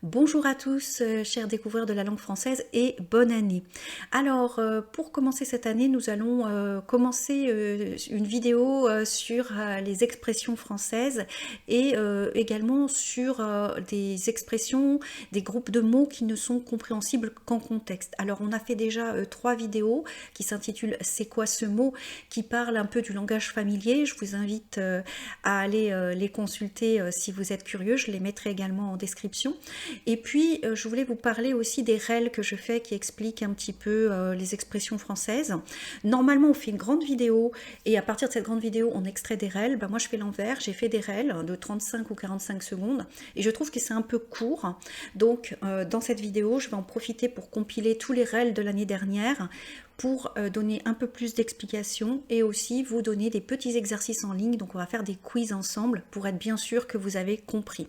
Bonjour à tous, chers découvreurs de la langue française et bonne année. Alors, pour commencer cette année, nous allons commencer une vidéo sur les expressions françaises et également sur des expressions, des groupes de mots qui ne sont compréhensibles qu'en contexte. Alors, on a fait déjà 3 vidéos qui s'intitulent C'est quoi ce mot, qui parlent un peu du langage familier. Je vous invite à aller les consulter si vous êtes curieux. Je les mettrai également en description. Et puis, je voulais vous parler aussi des règles que je fais qui expliquent un petit peu les expressions françaises. Normalement, on fait une grande vidéo et à partir de cette grande vidéo, on extrait des règles. Ben, moi, je fais l'envers. J'ai fait des règles de 35 ou 45 secondes et je trouve que c'est un peu court. Donc, dans cette vidéo, je vais en profiter pour compiler tous les règles de l'année dernière pour donner un peu plus d'explications et aussi vous donner des petits exercices en ligne. Donc, on va faire des quiz ensemble pour être bien sûr que vous avez compris.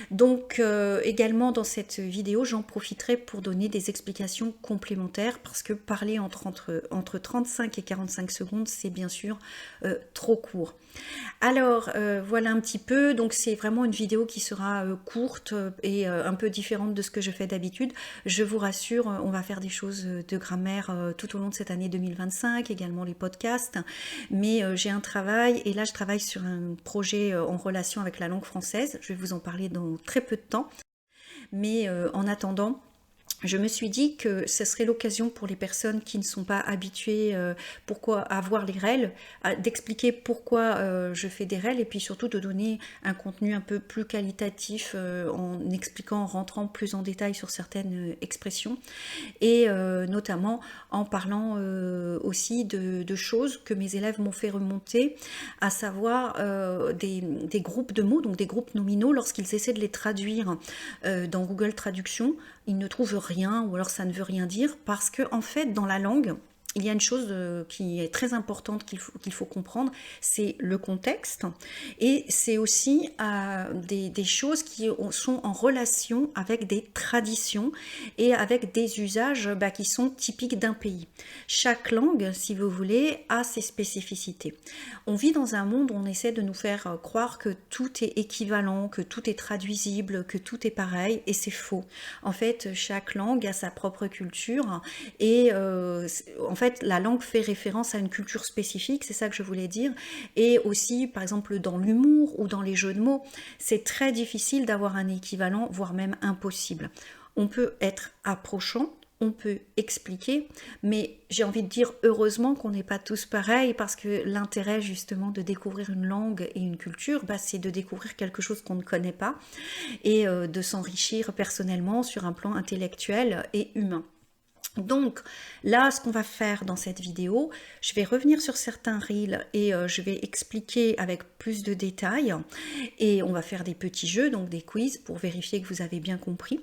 Donc également dans cette vidéo, j'en profiterai pour donner des explications complémentaires parce que parler entre 35 et 45 secondes, c'est bien sûr trop court. Alors voilà un petit peu, donc c'est vraiment une vidéo qui sera courte et un peu différente de ce que je fais d'habitude. Je vous rassure, on va faire des choses de grammaire tout au long de cette année 2025, également les podcasts, mais j'ai un travail et là je travaille sur un projet en relation avec la langue française. Je vais vous en parler dans très peu de temps, mais en attendant, je me suis dit que ce serait l'occasion pour les personnes qui ne sont pas habituées à voir les règles, d'expliquer pourquoi je fais des règles et puis surtout de donner un contenu un peu plus qualitatif en expliquant, en rentrant plus en détail sur certaines expressions et notamment en parlant aussi de choses que mes élèves m'ont fait remonter, à savoir des groupes de mots, donc des groupes nominaux, lorsqu'ils essaient de les traduire dans Google Traduction, ils ne trouvent rien ou alors ça ne veut rien dire parce que en fait dans la langue il y a une chose qui est très importante qu'il faut comprendre, c'est le contexte et c'est aussi des choses qui sont en relation avec des traditions et avec des usages qui sont typiques d'un pays. Chaque langue, si vous voulez, a ses spécificités. On vit dans un monde où on essaie de nous faire croire que tout est équivalent, que tout est traduisible, que tout est pareil et c'est faux. En fait, chaque langue a sa propre culture et en fait, la langue fait référence à une culture spécifique, c'est ça que je voulais dire. Et aussi, par exemple, dans l'humour ou dans les jeux de mots, c'est très difficile d'avoir un équivalent, voire même impossible. On peut être approchant, on peut expliquer, mais j'ai envie de dire heureusement qu'on n'est pas tous pareils parce que l'intérêt justement de découvrir une langue et une culture, c'est de découvrir quelque chose qu'on ne connaît pas et de s'enrichir personnellement sur un plan intellectuel et humain. Donc là, ce qu'on va faire dans cette vidéo, je vais revenir sur certains reels et je vais expliquer avec plus de détails et on va faire des petits jeux, donc des quiz pour vérifier que vous avez bien compris.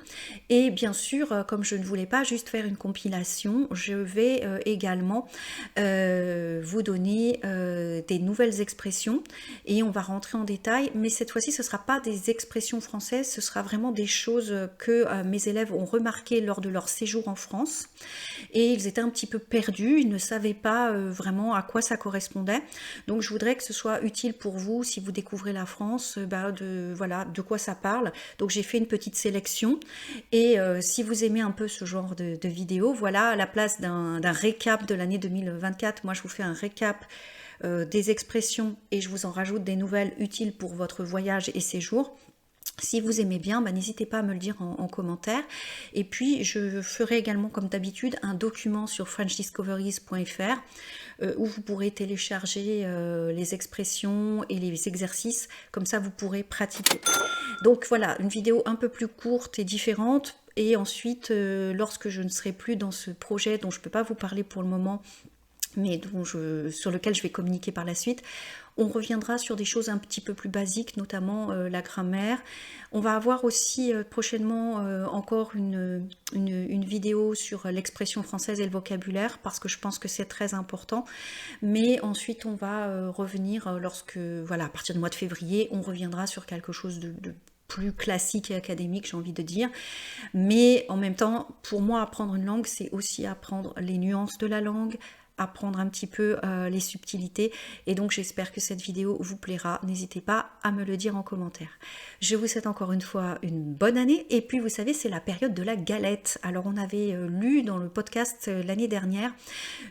Et bien sûr, comme je ne voulais pas juste faire une compilation, je vais également vous donner des nouvelles expressions et on va rentrer en détail, mais cette fois-ci, ce ne sera pas des expressions françaises, ce sera vraiment des choses que mes élèves ont remarquées lors de leur séjour en France. Et ils étaient un petit peu perdus, ils ne savaient pas vraiment à quoi ça correspondait. Donc je voudrais que ce soit utile pour vous, si vous découvrez la France, de quoi ça parle. Donc j'ai fait une petite sélection. Et si vous aimez un peu ce genre de vidéo, voilà, à la place d'un récap de l'année 2024, moi je vous fais un récap des expressions et je vous en rajoute des nouvelles utiles pour votre voyage et séjour. Si vous aimez bien, n'hésitez pas à me le dire en commentaire. Et puis, je ferai également, comme d'habitude, un document sur frenchdiscoveries.fr où vous pourrez télécharger les expressions et les exercices. Comme ça, vous pourrez pratiquer. Donc voilà, une vidéo un peu plus courte et différente. Et ensuite, lorsque je ne serai plus dans ce projet dont je ne peux pas vous parler pour le moment, mais sur lequel je vais communiquer par la suite, on reviendra sur des choses un petit peu plus basiques, notamment la grammaire. On va avoir aussi prochainement encore une vidéo sur l'expression française et le vocabulaire, parce que je pense que c'est très important. Mais ensuite, on va revenir à partir du mois de février, on reviendra sur quelque chose de plus classique et académique, j'ai envie de dire. Mais en même temps, pour moi, apprendre une langue, c'est aussi apprendre les nuances de la langue, apprendre un petit peu les subtilités. Et donc j'espère que cette vidéo vous plaira. N'hésitez pas à me le dire en commentaire. Je vous souhaite encore une fois une bonne année. Et puis vous savez, c'est la période de la galette. Alors on avait lu dans le podcast l'année dernière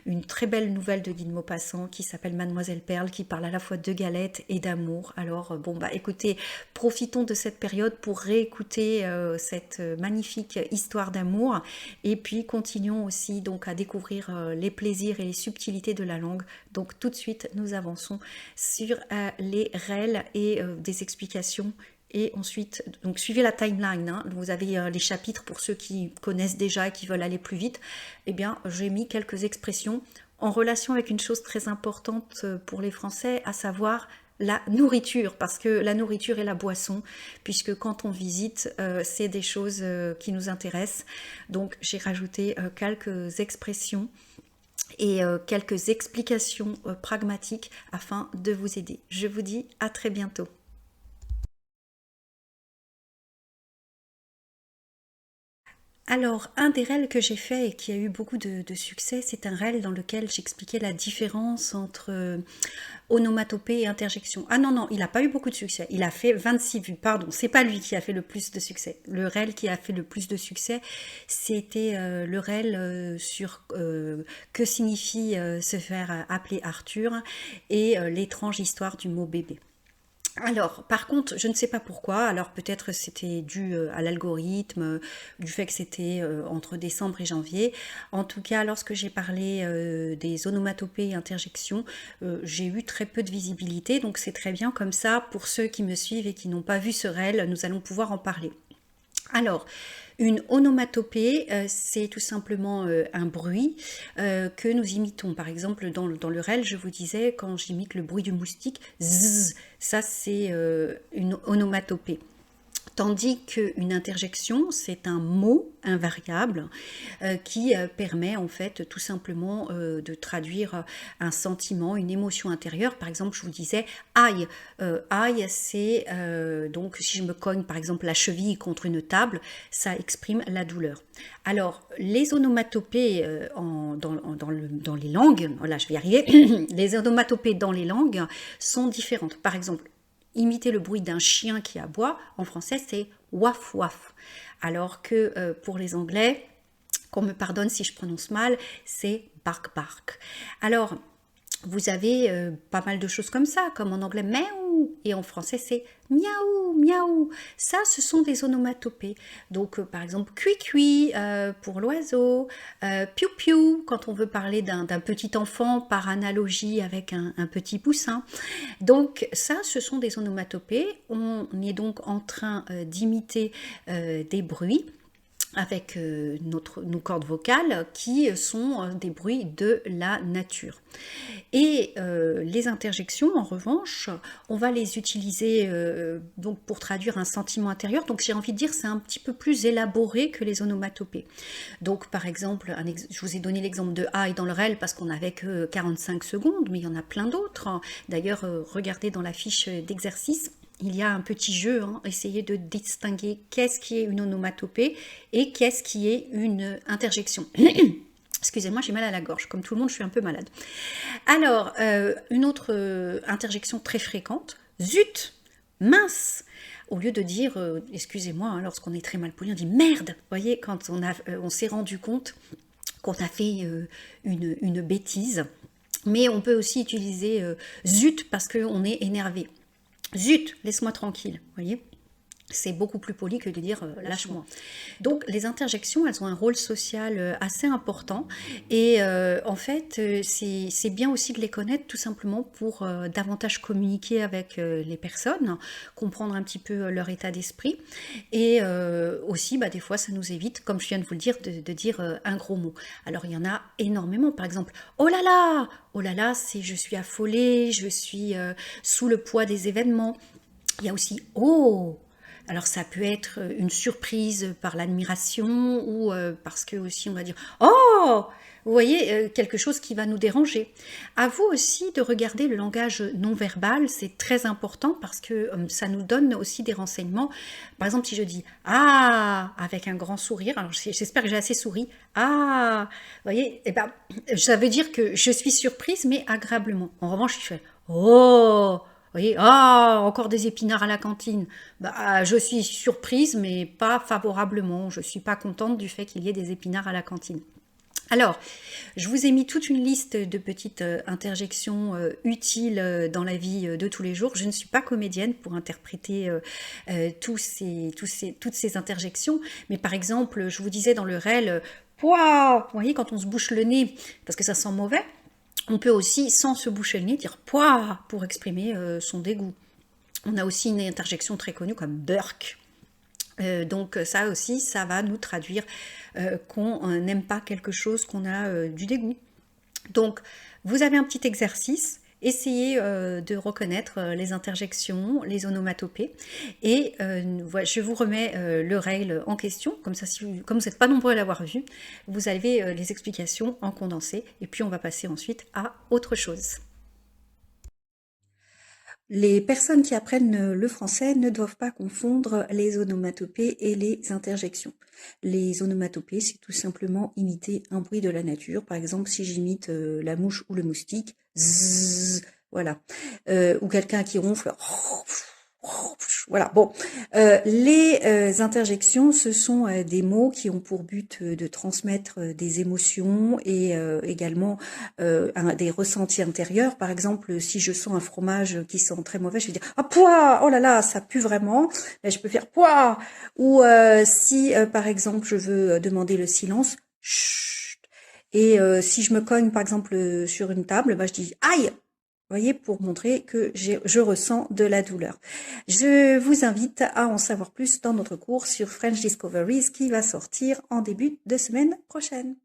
une très belle nouvelle de Guy de Maupassant qui s'appelle Mademoiselle Perle, qui parle à la fois de galette et d'amour. Alors bon bah écoutez, profitons de cette période pour réécouter cette magnifique histoire d'amour, et puis continuons aussi donc à découvrir les plaisirs et les subtilités de la langue. Donc tout de suite nous avançons sur les règles et des explications. Et ensuite, donc suivez la timeline, hein. Vous avez les chapitres pour ceux qui connaissent déjà et qui veulent aller plus vite. Eh bien, j'ai mis quelques expressions en relation avec une chose très importante pour les Français, à savoir la nourriture, parce que la nourriture et la boisson, puisque quand on visite, c'est des choses qui nous intéressent. Donc, j'ai rajouté quelques expressions et quelques explications pragmatiques afin de vous aider. Je vous dis à très bientôt. Alors, un des réels que j'ai fait et qui a eu beaucoup de succès, c'est un réel dans lequel j'expliquais la différence entre onomatopée et interjection. Ah non, non, il n'a pas eu beaucoup de succès. Il a fait 26 vues, pardon. C'est pas lui qui a fait le plus de succès. Le réel qui a fait le plus de succès, c'était le réel sur que signifie se faire appeler Arthur et l'étrange histoire du mot bébé. Alors, par contre, je ne sais pas pourquoi, alors peut-être c'était dû à l'algorithme, du fait que c'était entre décembre et janvier. En tout cas, lorsque j'ai parlé des onomatopées et interjections, j'ai eu très peu de visibilité, donc c'est très bien comme ça. Pour ceux qui me suivent et qui n'ont pas vu ce réel, nous allons pouvoir en parler. Alors, une onomatopée, c'est tout simplement un bruit que nous imitons. Par exemple, dans le réel, je vous disais, quand j'imite le bruit du moustique, zzz, ça c'est une onomatopée. Tandis qu'une interjection, c'est un mot invariable qui permet en fait tout simplement de traduire un sentiment, une émotion intérieure. Par exemple, je vous disais aïe. Aïe, c'est donc si je me cogne par exemple la cheville contre une table, ça exprime la douleur. Alors, les onomatopées dans les langues, voilà, je vais y arriver, les onomatopées dans les langues sont différentes. Par exemple, imiter le bruit d'un chien qui aboie, en français c'est waf waf. Alors que pour les Anglais, qu'on me pardonne si je prononce mal, c'est bark bark. Alors, vous avez pas mal de choses comme ça, comme en anglais miaou, et en français c'est miaou, miaou. Ça, ce sont des onomatopées. Donc, par exemple, cui cui pour l'oiseau, piou piou quand on veut parler d'un petit enfant par analogie avec un petit poussin. Donc, ça, ce sont des onomatopées. On est donc en train d'imiter des bruits avec nos cordes vocales qui sont des bruits de la nature. Et les interjections, en revanche, on va les utiliser donc pour traduire un sentiment intérieur. Donc j'ai envie de dire c'est un petit peu plus élaboré que les onomatopées. Donc par exemple, je vous ai donné l'exemple de aïe dans le réel parce qu'on n'avait que 45 secondes, mais il y en a plein d'autres. D'ailleurs, regardez dans la fiche d'exercice, il y a un petit jeu, hein, essayez de distinguer qu'est-ce qui est une onomatopée et qu'est-ce qui est une interjection. Excusez-moi, j'ai mal à la gorge, comme tout le monde, je suis un peu malade. Alors, une autre interjection très fréquente, zut, mince. Au lieu de dire, excusez-moi, hein, lorsqu'on est très mal poli, on dit merde. Vous voyez, quand on s'est rendu compte qu'on a fait une bêtise. Mais on peut aussi utiliser zut parce qu'on est énervé. Zut, laisse-moi tranquille, vous voyez, c'est beaucoup plus poli que de dire lâche-moi. Donc les interjections, elles ont un rôle social assez important et en fait c'est bien aussi de les connaître tout simplement pour davantage communiquer avec les personnes, comprendre un petit peu leur état d'esprit et aussi des fois ça nous évite, comme je viens de vous le dire, de dire un gros mot. Alors il y en a énormément, par exemple oh là là, c'est je suis affolée, je suis sous le poids des événements. Il y a aussi oh, Alors ça peut être une surprise par l'admiration ou parce que aussi on va dire «Oh!» Vous voyez, quelque chose qui va nous déranger. À vous aussi de regarder le langage non verbal, c'est très important parce que ça nous donne aussi des renseignements. Par exemple, si je dis «Ah!» avec un grand sourire, alors j'espère que j'ai assez souri, «Ah!» Vous voyez, eh ben, ça veut dire que je suis surprise, mais agréablement. En revanche, je fais «Oh!» Vous voyez, ah, encore des épinards à la cantine. Bah, je suis surprise, mais pas favorablement. Je suis pas contente du fait qu'il y ait des épinards à la cantine. Alors, je vous ai mis toute une liste de petites interjections utiles dans la vie de tous les jours. Je ne suis pas comédienne pour interpréter toutes ces interjections, mais par exemple, je vous disais dans le réel, pouah, vous voyez, quand on se bouche le nez parce que ça sent mauvais, on peut aussi, sans se boucher le nez, dire pouah pour exprimer son dégoût. On a aussi une interjection très connue comme burk. Donc ça aussi, ça va nous traduire qu'on n'aime pas quelque chose, qu'on a du dégoût. Donc vous avez un petit exercice, essayez de reconnaître les interjections, les onomatopées, et voilà, je vous remets le règle en question, comme ça, comme vous n'êtes pas nombreux à l'avoir vu, vous avez les explications en condensé, et puis on va passer ensuite à autre chose. Les personnes qui apprennent le français ne doivent pas confondre les onomatopées et les interjections. Les onomatopées, c'est tout simplement imiter un bruit de la nature. Par exemple, si j'imite la mouche ou le moustique, zzz, voilà. Ou quelqu'un qui ronfle, voilà. Bon, les interjections, ce sont des mots qui ont pour but de transmettre des émotions et également des ressentis intérieurs. Par exemple, si je sens un fromage qui sent très mauvais, je vais dire ah pouah, oh là là, ça pue vraiment. Là, je peux faire pouah. Ou si par exemple je veux demander le silence, chut. Et si je me cogne par exemple sur une table, bah, je dis aïe. Vous voyez, pour montrer que je ressens de la douleur. Je vous invite à en savoir plus dans notre cours sur French Discoveries qui va sortir en début de semaine prochaine.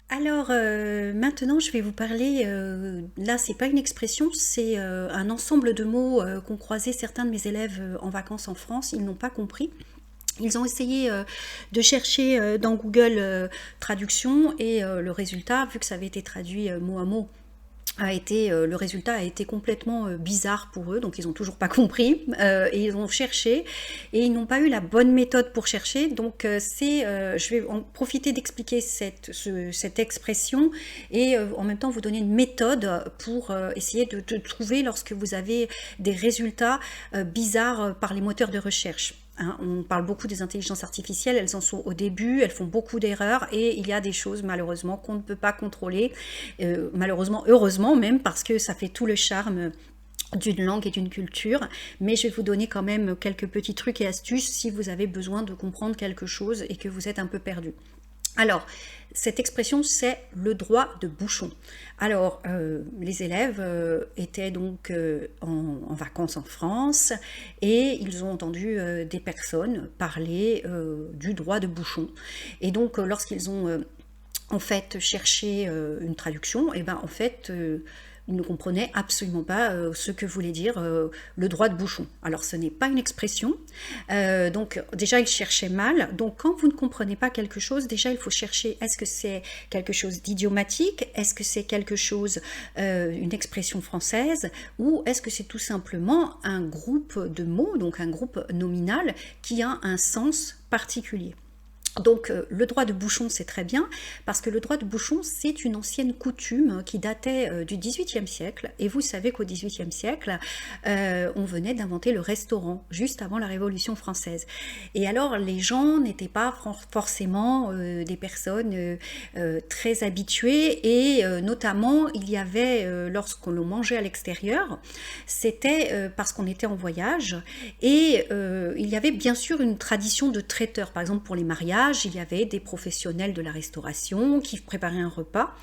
Alors maintenant je vais vous parler, là c'est pas une expression, c'est un ensemble de mots qu'ont croisé certains de mes élèves en vacances en France, ils n'ont pas compris. Ils ont essayé de chercher dans Google Traduction et le résultat, vu que ça avait été traduit mot à mot, le résultat a été complètement bizarre pour eux, donc ils n'ont toujours pas compris, et ils ont cherché, et ils n'ont pas eu la bonne méthode pour chercher, donc je vais en profiter d'expliquer cette expression, et en même temps vous donner une méthode pour essayer de trouver lorsque vous avez des résultats bizarres par les moteurs de recherche. Hein, on parle beaucoup des intelligences artificielles, elles en sont au début, elles font beaucoup d'erreurs et il y a des choses malheureusement qu'on ne peut pas contrôler, malheureusement, heureusement même, parce que ça fait tout le charme d'une langue et d'une culture, mais je vais vous donner quand même quelques petits trucs et astuces si vous avez besoin de comprendre quelque chose et que vous êtes un peu perdu. Alors, cette expression, c'est le droit de bouchon. Alors, les élèves étaient donc en vacances en France et ils ont entendu des personnes parler du droit de bouchon. Et donc, lorsqu'ils ont en fait cherché une traduction, et ben en fait ils ne comprenaient absolument pas ce que voulait dire le droit de bouchon. Alors ce n'est pas une expression, donc déjà ils cherchaient mal, donc quand vous ne comprenez pas quelque chose, déjà il faut chercher, est-ce que c'est quelque chose d'idiomatique, est-ce que c'est quelque chose, une expression française, ou est-ce que c'est tout simplement un groupe de mots, donc un groupe nominal qui a un sens particulier. Donc le droit de bouchon, c'est très bien, parce que le droit de bouchon, c'est une ancienne coutume qui datait du XVIIIe siècle, et vous savez qu'au XVIIIe siècle, on venait d'inventer le restaurant, juste avant la Révolution française. Et alors les gens n'étaient pas forcément des personnes très habituées, et notamment il y avait, lorsqu'on le mangeait à l'extérieur, c'était parce qu'on était en voyage, et il y avait bien sûr une tradition de traiteur, par exemple pour les mariages, il y avait des professionnels de la restauration qui préparaient un repas,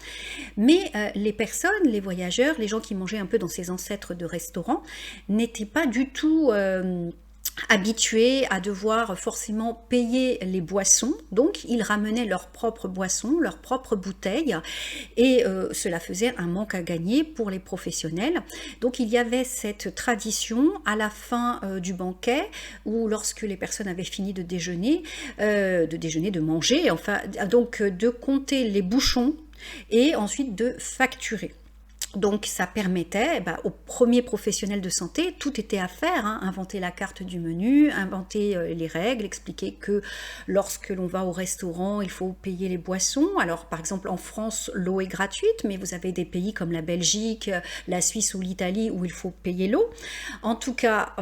mais les personnes, les voyageurs, les gens qui mangeaient un peu dans ces ancêtres de restaurants, n'étaient pas du tout habitués à devoir forcément payer les boissons, donc ils ramenaient leurs propres boissons, leurs propres bouteilles, et cela faisait un manque à gagner pour les professionnels. Donc il y avait cette tradition à la fin du banquet, ou lorsque les personnes avaient fini de déjeuner, de manger, enfin, donc de compter les bouchons et ensuite de facturer. Donc ça permettait aux premiers professionnels de santé, tout était à faire, hein, inventer la carte du menu, inventer les règles, expliquer que lorsque l'on va au restaurant, il faut payer les boissons. Alors par exemple en France, l'eau est gratuite, mais vous avez des pays comme la Belgique, la Suisse ou l'Italie où il faut payer l'eau. En tout cas,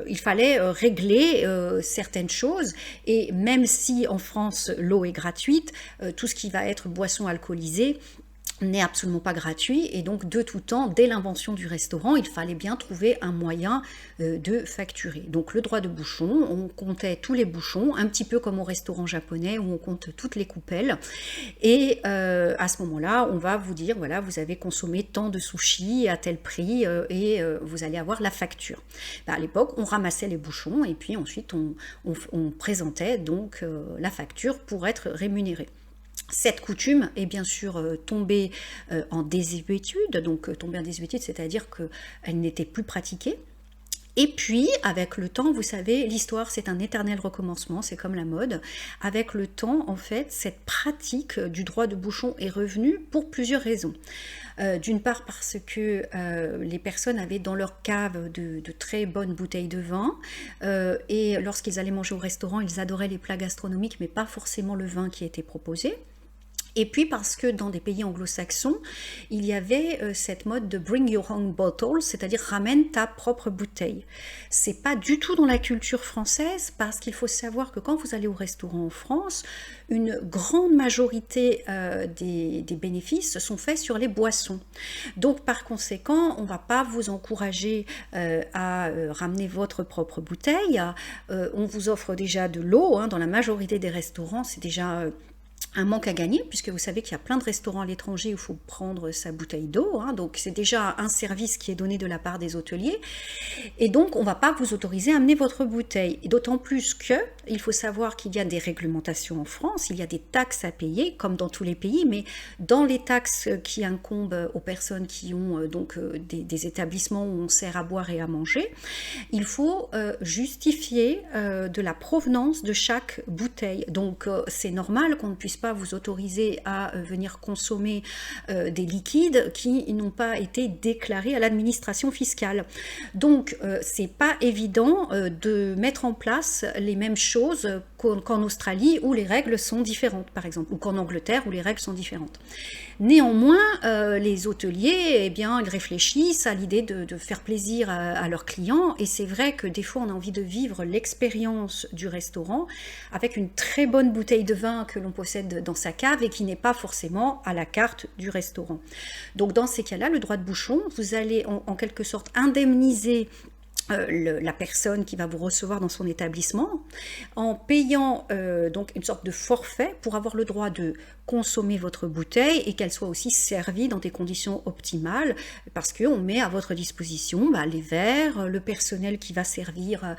il fallait régler certaines choses, et même si en France l'eau est gratuite, tout ce qui va être boisson alcoolisée n'est absolument pas gratuit, et donc de tout temps, dès l'invention du restaurant, il fallait bien trouver un moyen de facturer. Donc le droit de bouchon, on comptait tous les bouchons, un petit peu comme au restaurant japonais où on compte toutes les coupelles, et à ce moment-là, on va vous dire, voilà, vous avez consommé tant de sushis à tel prix, et vous allez avoir la facture. À l'époque, on ramassait les bouchons, et puis ensuite on présentait donc la facture pour être rémunéré. Cette coutume est bien sûr tombée en désuétude, donc tombée en désuétude, c'est-à-dire qu'elle n'était plus pratiquée. Et puis, avec le temps, vous savez, l'histoire, c'est un éternel recommencement, c'est comme la mode. Avec le temps, en fait, cette pratique du droit de bouchon est revenue pour plusieurs raisons. D'une part parce que les personnes avaient dans leur cave de très bonnes bouteilles de vin, et lorsqu'ils allaient manger au restaurant, ils adoraient les plats gastronomiques, mais pas forcément le vin qui était proposé. Et puis parce que dans des pays anglo-saxons, il y avait cette mode de bring your own bottle, c'est-à-dire ramène ta propre bouteille. C'est pas du tout dans la culture française, parce qu'il faut savoir que quand vous allez au restaurant en France, une grande majorité des bénéfices sont faits sur les boissons. Donc par conséquent, on ne va pas vous encourager à ramener votre propre bouteille. On vous offre déjà de l'eau, hein, dans la majorité des restaurants, c'est déjà un manque à gagner, puisque vous savez qu'il y a plein de restaurants à l'étranger où il faut prendre sa bouteille d'eau, hein, donc c'est déjà un service qui est donné de la part des hôteliers, et donc on ne va pas vous autoriser à amener votre bouteille, et d'autant plus que il faut savoir qu'il y a des réglementations en France, il y a des taxes à payer, comme dans tous les pays, mais dans les taxes qui incombent aux personnes qui ont des établissements où on sert à boire et à manger, il faut justifier de la provenance de chaque bouteille, donc c'est normal qu'on ne puisse pas vous autoriser à venir consommer des liquides qui n'ont pas été déclarés à l'administration fiscale. Donc c'est pas évident de mettre en place les mêmes choses qu'en Australie où les règles sont différentes, par exemple, ou qu'en Angleterre où les règles sont différentes. Néanmoins, les hôteliers, eh bien, ils réfléchissent à l'idée de faire plaisir à leurs clients, et c'est vrai que des fois on a envie de vivre l'expérience du restaurant avec une très bonne bouteille de vin que l'on possède dans sa cave et qui n'est pas forcément à la carte du restaurant. Donc dans ces cas-là, le droit de bouchon, vous allez en quelque sorte indemniser la personne qui va vous recevoir dans son établissement en payant donc une sorte de forfait pour avoir le droit de consommer votre bouteille et qu'elle soit aussi servie dans des conditions optimales, parce qu'on met à votre disposition les verres, le personnel qui va servir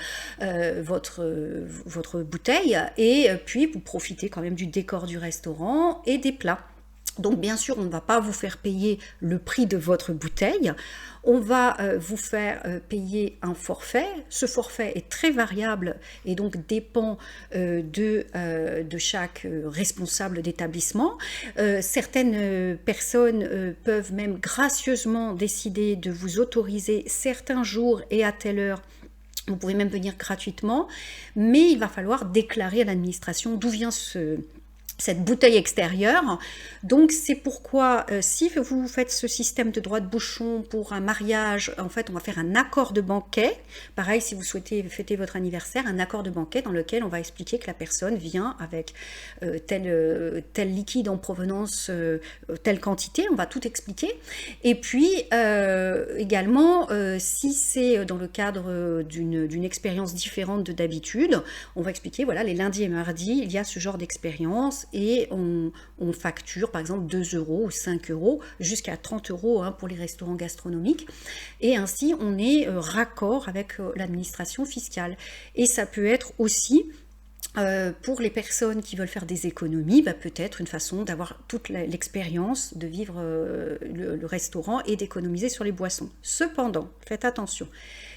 votre bouteille, et puis vous profitez quand même du décor du restaurant et des plats. Donc bien sûr, on ne va pas vous faire payer le prix de votre bouteille, on va vous faire payer un forfait. Ce forfait est très variable et donc dépend de chaque responsable d'établissement. Certaines personnes peuvent même gracieusement décider de vous autoriser certains jours et à telle heure. Vous pouvez même venir gratuitement, mais il va falloir déclarer à l'administration d'où vient cette bouteille extérieure. Donc c'est pourquoi si vous faites ce système de droit de bouchon pour un mariage, en fait on va faire un accord de banquet. Pareil, si vous souhaitez fêter votre anniversaire, un accord de banquet dans lequel on va expliquer que la personne vient avec tel liquide en provenance, telle quantité, on va tout expliquer. Et puis également, si c'est dans le cadre d'une expérience différente de d'habitude, on va expliquer, voilà, les lundis et mardis, il y a ce genre d'expérience, et on facture par exemple 2 € ou 5 € jusqu'à 30 € pour les restaurants gastronomiques. Et ainsi, on est raccord avec l'administration fiscale. Et ça peut être aussi pour les personnes qui veulent faire des économies, peut-être une façon d'avoir toute l'expérience de vivre le restaurant et d'économiser sur les boissons. Cependant, faites attention,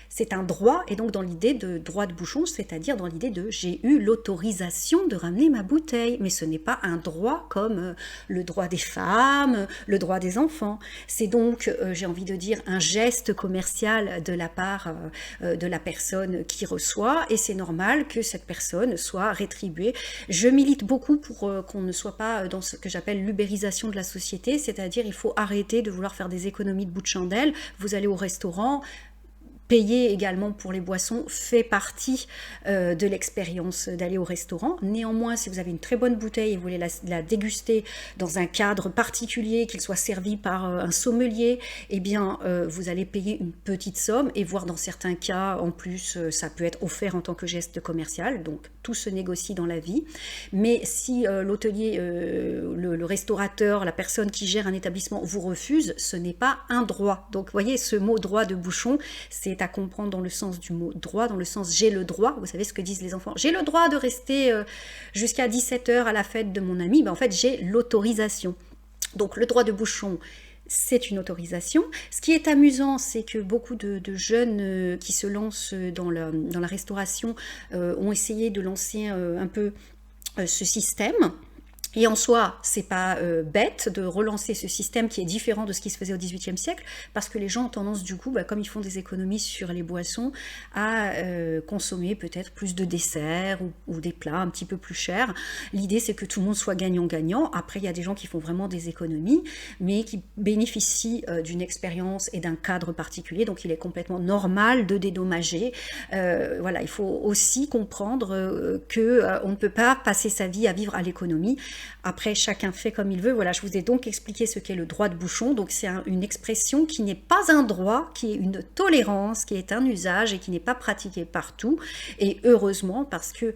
c'est un droit, et donc dans l'idée de droit de bouchon, c'est-à-dire dans l'idée de j'ai eu l'autorisation de ramener ma bouteille, mais ce n'est pas un droit comme le droit des femmes, le droit des enfants. C'est donc, j'ai envie de dire, un geste commercial de la part de la personne qui reçoit, et c'est normal que cette personne soit rétribuée. Je milite beaucoup pour qu'on ne soit pas dans ce que j'appelle l'ubérisation de la société, c'est-à-dire il faut arrêter de vouloir faire des économies de bout de chandelle. Vous allez au restaurant, payer également pour les boissons fait partie de l'expérience d'aller au restaurant. Néanmoins, si vous avez une très bonne bouteille et vous voulez la déguster dans un cadre particulier, qu'il soit servi par un sommelier, eh bien, vous allez payer une petite somme, et voire dans certains cas, en plus, ça peut être offert en tant que geste commercial. Donc, tout se négocie dans la vie. Mais si l'hôtelier, le restaurateur, la personne qui gère un établissement vous refuse, ce n'est pas un droit. Donc, vous voyez, ce mot droit de bouchon, c'est à comprendre dans le sens du mot droit, dans le sens j'ai le droit. Vous savez ce que disent les enfants, j'ai le droit de rester jusqu'à 17 h à la fête de mon ami. En fait, j'ai l'autorisation. Donc, le droit de bouchon, c'est une autorisation. Ce qui est amusant, c'est que beaucoup de jeunes qui se lancent dans la restauration ont essayé de lancer un peu ce système. Et en soi, c'est pas bête de relancer ce système qui est différent de ce qui se faisait au XVIIIe siècle, parce que les gens ont tendance du coup, comme ils font des économies sur les boissons, à consommer peut-être plus de desserts ou des plats un petit peu plus chers. L'idée, c'est que tout le monde soit gagnant-gagnant. Après, il y a des gens qui font vraiment des économies, mais qui bénéficient d'une expérience et d'un cadre particulier, donc il est complètement normal de dédommager. Voilà, il faut aussi comprendre qu'on ne peut pas passer sa vie à vivre à l'économie. Après, chacun fait comme il veut. Voilà, je vous ai donc expliqué ce qu'est le droit de bouchon. Donc, c'est une expression qui n'est pas un droit, qui est une tolérance, qui est un usage et qui n'est pas pratiqué partout. Et heureusement, parce que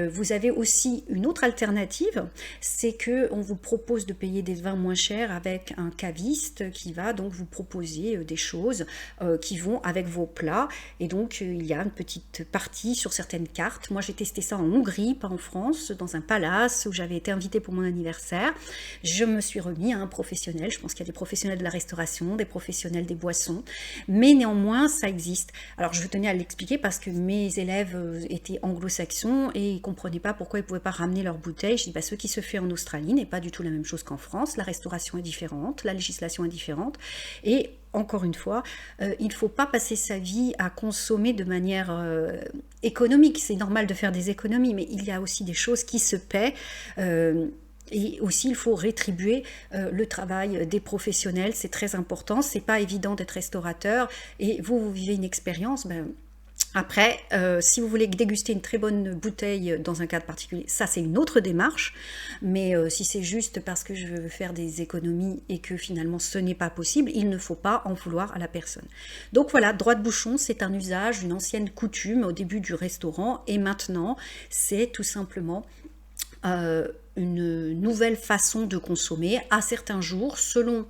vous avez aussi une autre alternative, c'est qu'on vous propose de payer des vins moins chers avec un caviste qui va donc vous proposer des choses qui vont avec vos plats. Et donc, il y a une petite partie sur certaines cartes. Moi, j'ai testé ça en Hongrie, pas en France, dans un palace où j'avais été invitée pour mon anniversaire. Je me suis remis à un professionnel. Je pense qu'il y a des professionnels de la restauration, des professionnels des boissons, mais néanmoins ça existe. Alors je tenais à l'expliquer parce que mes élèves étaient anglo-saxons et ils ne comprenaient pas pourquoi ils ne pouvaient pas ramener leur bouteille. Je dis ce qui se fait en Australie n'est pas du tout la même chose qu'en France. La restauration est différente, la législation est différente, et encore une fois, il ne faut pas passer sa vie à consommer de manière économique. C'est normal de faire des économies, mais il y a aussi des choses qui se paient. Et aussi, il faut rétribuer le travail des professionnels. C'est très important. C'est pas évident d'être restaurateur. Et vous vivez une expérience. Après, si vous voulez déguster une très bonne bouteille dans un cadre particulier, ça c'est une autre démarche, mais si c'est juste parce que je veux faire des économies et que finalement ce n'est pas possible, il ne faut pas en vouloir à la personne. Donc voilà, droit de bouchon, c'est un usage, une ancienne coutume au début du restaurant, et maintenant c'est tout simplement une nouvelle façon de consommer à certains jours, selon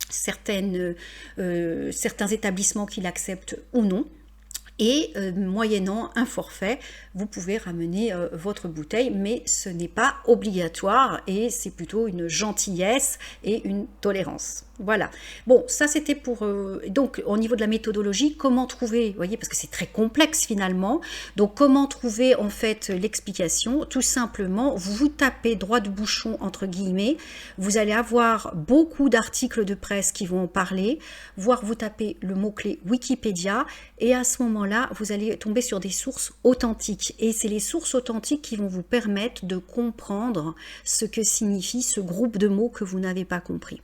certains établissements qui l'acceptent ou non. Et moyennant un forfait, vous pouvez ramener votre bouteille, mais ce n'est pas obligatoire et c'est plutôt une gentillesse et une tolérance. Voilà. Bon, ça c'était pour... donc, au niveau de la méthodologie, comment trouver, vous voyez, parce que c'est très complexe finalement, donc comment trouver en fait l'explication? Tout simplement, vous tapez droit de bouchon entre guillemets, vous allez avoir beaucoup d'articles de presse qui vont en parler, voire vous tapez le mot-clé Wikipédia, et à ce moment-là, vous allez tomber sur des sources authentiques. Et c'est les sources authentiques qui vont vous permettre de comprendre ce que signifie ce groupe de mots que vous n'avez pas compris.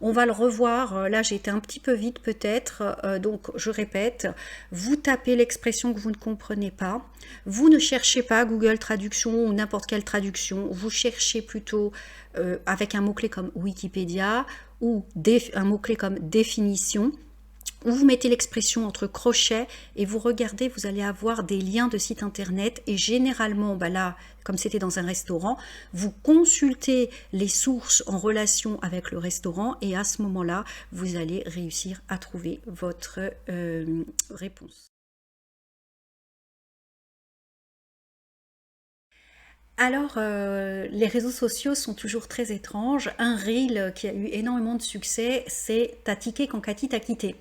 On va le revoir, là j'ai été un petit peu vite peut-être, donc je répète, vous tapez l'expression que vous ne comprenez pas, vous ne cherchez pas Google Traduction ou n'importe quelle traduction, vous cherchez plutôt avec un mot-clé comme Wikipédia ou un mot-clé comme définition, où vous mettez l'expression entre crochets et vous regardez, vous allez avoir des liens de site internet et généralement, bah là, comme c'était dans un restaurant, vous consultez les sources en relation avec le restaurant et à ce moment-là, vous allez réussir à trouver votre réponse. Alors, les réseaux sociaux sont toujours très étranges. Un reel qui a eu énormément de succès, c'est « T'as tiqué quand Cathy t'a quitté ».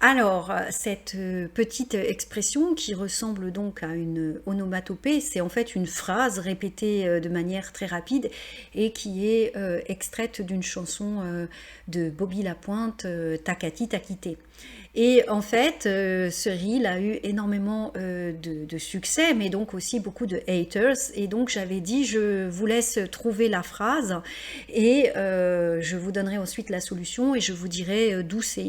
Alors, cette petite expression qui ressemble donc à une onomatopée, c'est en fait une phrase répétée de manière très rapide et qui est extraite d'une chanson de Bobby Lapointe, Ta Cathy t'a quitté. Et en fait, ce reel a eu énormément de succès, mais donc aussi beaucoup de haters. Et donc j'avais dit, je vous laisse trouver la phrase et je vous donnerai ensuite la solution et je vous dirai d'où c'est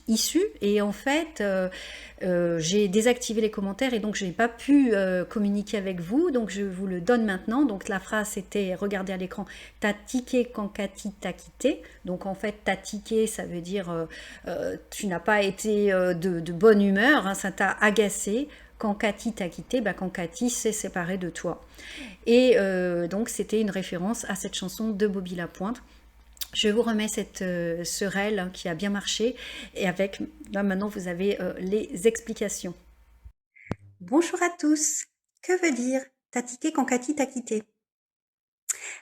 issu. Et en fait, j'ai désactivé les commentaires et donc je n'ai pas pu communiquer avec vous. Donc je vous le donne maintenant. Donc la phrase c'était, regardez à l'écran, t'as tiqué quand Cathy t'a quitté. Donc en fait, t'as tiqué, ça veut dire tu n'as pas été de bonne humeur, hein, ça t'a agacé. Quand Cathy t'a quitté, bah, quand Cathy s'est séparée de toi. Et donc c'était une référence à cette chanson de Bobby Lapointe. Je vous remets ce reel hein, qui a bien marché et avec, là maintenant vous avez les explications. Bonjour à tous, que veut dire t'as tiqué quand Cathy t'a quitté?